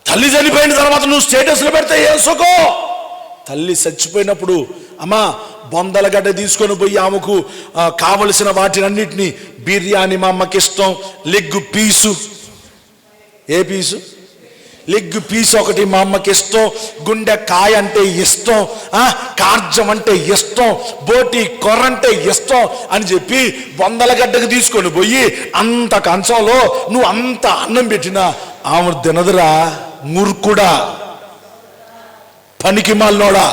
తల్లి చనిపోయిన తర్వాత నువ్వు స్టేటస్లు పెడితే ఏం సుఖం? తల్లి చచ్చిపోయినప్పుడు అమ్మా బొందలగడ్డ తీసుకొని పోయి ఆమెకు కావలసిన వాటినన్నిటినీ, బిర్యానీ మా అమ్మకి ఇష్టం, లెగ్ పీసు, ఏ పీసు? లెగ్ పీస్ ఒకటి మా అమ్మకి ఇష్టం, గుండె కాయ అంటే ఇష్టం, కార్జం అంటే ఇష్టం, బోటి కొర్ర అంటే ఇష్టం అని చెప్పి బొందలగడ్డకు తీసుకొని పోయి అంత కంచంలో నువ్వు అంత అన్నం పెట్టినా ఆమె తినదురా. మూర్ఖుడా, పనికి మాలినోడా.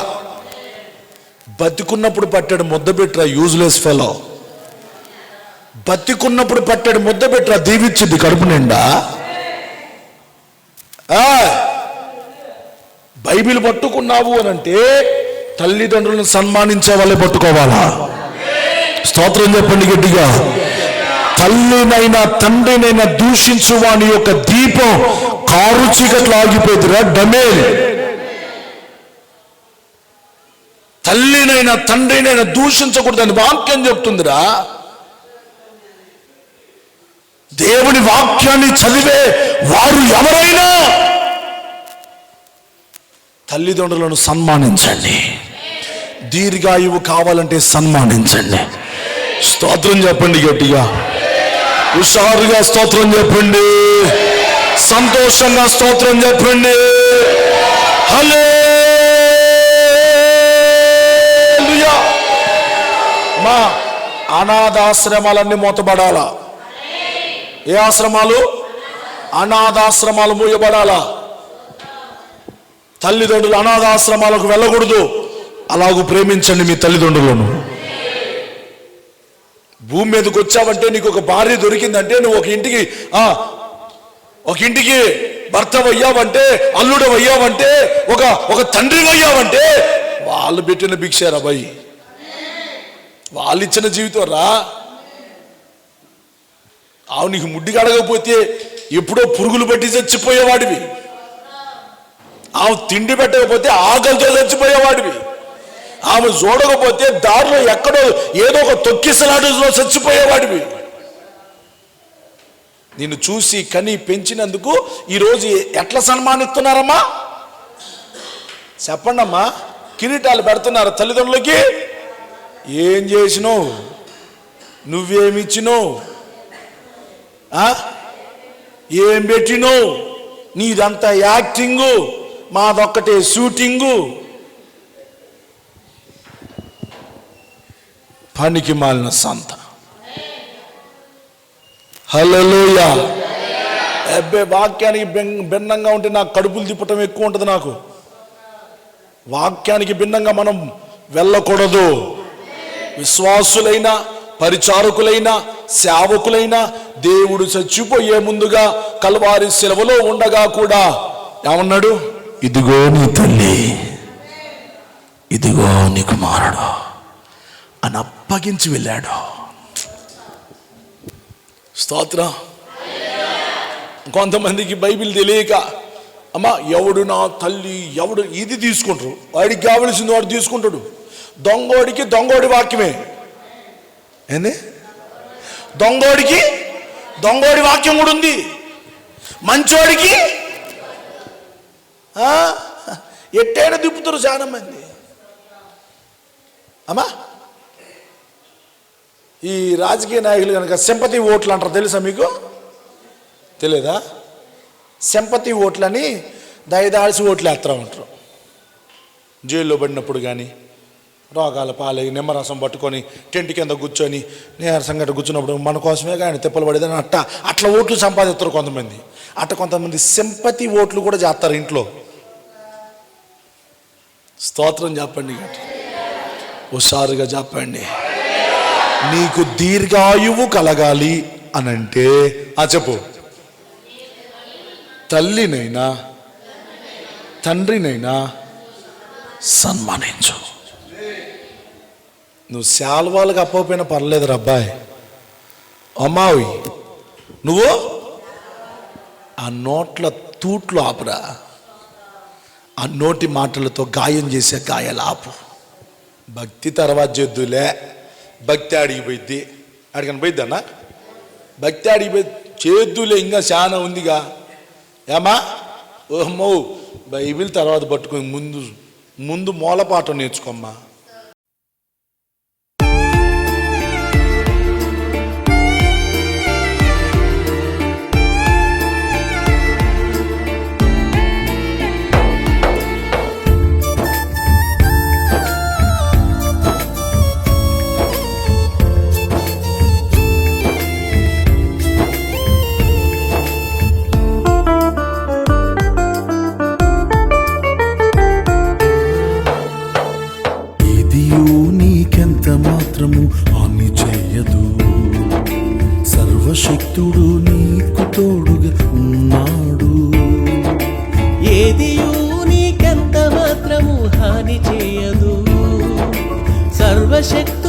బతికున్నప్పుడు పట్టాడు ముద్ద పెట్టరా యూజ్లెస్ ఫెలో. బతికున్నప్పుడు పట్టాడు ముద్ద పెట్టరా, దీవిచ్చింది కడుపు నిండా. బైబిల్ పట్టుకున్నావు అని అంటే తల్లిదండ్రులను సన్మానించే వాళ్ళే పట్టుకోవాలా. స్తోత్రం చెప్పండి గట్టిగా. తల్లినైనా తండ్రినైనా దూషించు వాని యొక్క దీపం కారు చీకట్లు ఆగిపోతురా డమేల్. తల్లినైనా తండ్రినైనా దూషించకూడదని వాక్యం చెప్తుందిరా. దేవుని వాక్యాన్ని చదివే వారు ఎవరైనా తల్లిదండ్రులను సన్మానించండి. దీర్ఘాయువు కావాలంటే సన్మానించండి. స్తోత్రం చెప్పండి గట్టిగా, హుషారుగా స్తోత్రం చెప్పండి, సంతోషంగా స్తోత్రం చెప్పండి. హల్లెలూయా. మా అనాథాశ్రమాలన్నీ మూతబడాలా? ఏ ఆశ్రమాలు? అనాథాశ్రమాలు మూయబడాలా? తల్లిదండ్రులు అనాథాశ్రమాలకు వెళ్ళకూడదు. అలాగూ ప్రేమించండి మీ తల్లిదండ్రులను. భూమి మీదకి వచ్చావంటే, నీకు ఒక భార్య దొరికిందంటే, నువ్వు ఒక ఇంటికి భర్తవయ్యావంటే, అల్లుడవయ్యావంటే, ఒక తండ్రివయ్యావంటే వాళ్ళు పెట్టిన భిక్షారా భయ్, వాళ్ళు ఇచ్చిన జీవితం రా. ఆవు నీకు ముడ్డికి అడగకపోతే ఎప్పుడో పురుగులు పట్టి చచ్చిపోయేవాడివి. ఆమె తిండి పెట్టకపోతే ఆకలితో చచ్చిపోయేవాడివి. ఆమె చూడకపోతే దారిలో ఎక్కడో ఏదో ఒక తొక్కిసలాటలో చచ్చిపోయేవాడివి. నిన్ను చూసి కని పెంచినందుకు ఈరోజు ఎట్లా సన్మానిస్తున్నారమ్మా? చెప్పండి అమ్మా. కిరీటాలు పెడుతున్నారు తల్లిదండ్రులకి. ఏం చేసినావు? నువ్వేమిచ్చినావు? ఏం పెట్టినావు? నీదంతా యాక్టింగు, మాదొక్కటే షూటింగు. పనికి మాలిన సంత. హల్లెలూయా. అబ్బే, వాక్యానికి భిన్నంగా ఉంటే నాకు కడుపులు తిప్పటం ఎక్కువ ఉంటుంది. నాకు వాక్యానికి భిన్నంగా మనం వెళ్ళకూడదు. విశ్వాసులైనా, పరిచారకులైనా, సేవకులైనా దేవుడు చచ్చిపోయే ముందుగా కల్వారి శిలువలో ఉండగా కూడా ఏమన్నాడు? ఇదిగో నీ తల్లి, ఇదిగో నీ కుమారుడు అని అప్పగించి వెళ్ళాడు. స్తోత్రం. కొంతమందికి బైబిల్ తెలియక, అమ్మా ఎవడు నా తల్లి, ఎవడు ఇది తీసుకుంటారు. వాడికి కావలసింది వాడు తీసుకుంటాడు. దొంగోడికి దొంగోడి వాక్యమే ఏంది? దొంగోడికి దొంగోడి వాక్యం కూడా ఉంది. మంచోడికి ఎట్టేడా తిప్పుతారు చాలా మంది. అమ్మా, ఈ రాజకీయ నాయకులు కనుక సింపతి ఓట్లు అంటారు, తెలుసా మీకు? తెలియదా? సింపతి ఓట్లని దయదాల్సి ఓట్లు వేస్తూ ఉంటారు. జైల్లో పడినప్పుడు కానీ, రోగాల పాలై నిమ్మరసం పట్టుకొని టెంట్ కింద కూర్చొని నీరసంగా కూర్చున్నప్పుడు మన కోసమే కానీ తిప్పలు పడేదని అట్లా ఓట్లు సంపాదిస్తారు కొంతమంది. కొంతమంది సింపతి ఓట్లు కూడా చేస్తారు ఇంట్లో. స్తోత్రం చెప్పండి, హుషారుగా చెప్పండి. నీకు దీర్ఘాయువు కలగాలి అనంటే చెప్పు, తల్లినైనా తండ్రినైనా సన్మానించు. నువ్వు శాల్వాలకు అప్పకపోయినా పర్లేదు రబ్బాయ్, అమ్మాయి నువ్వు ఆ నోట్ల తూట్లు ఆపురా. ఆ నోటి మాటలతో గాయం చేసే గాయాలు ఆపు. భక్తి తర్వాత చేద్దులే. భక్తి ఆడికి పోయిద్ది, ఆడికని పోయిద్ది అన్న. భక్తి ఆడికి పోయి చేద్దులే, ఇంకా చాలా ఉందిగా. ఏమా ఓహమ్మో, బైబిల్ తర్వాత పట్టుకొని ముందు మూలపాఠం నేర్చుకోమ్మా. హాని చేయదు. సర్వశక్తుడు నీకు తోడుగా ఉన్నాడు. ఏదియూ నీకెంత మాత్రము హాని చేయదు. సర్వశక్తి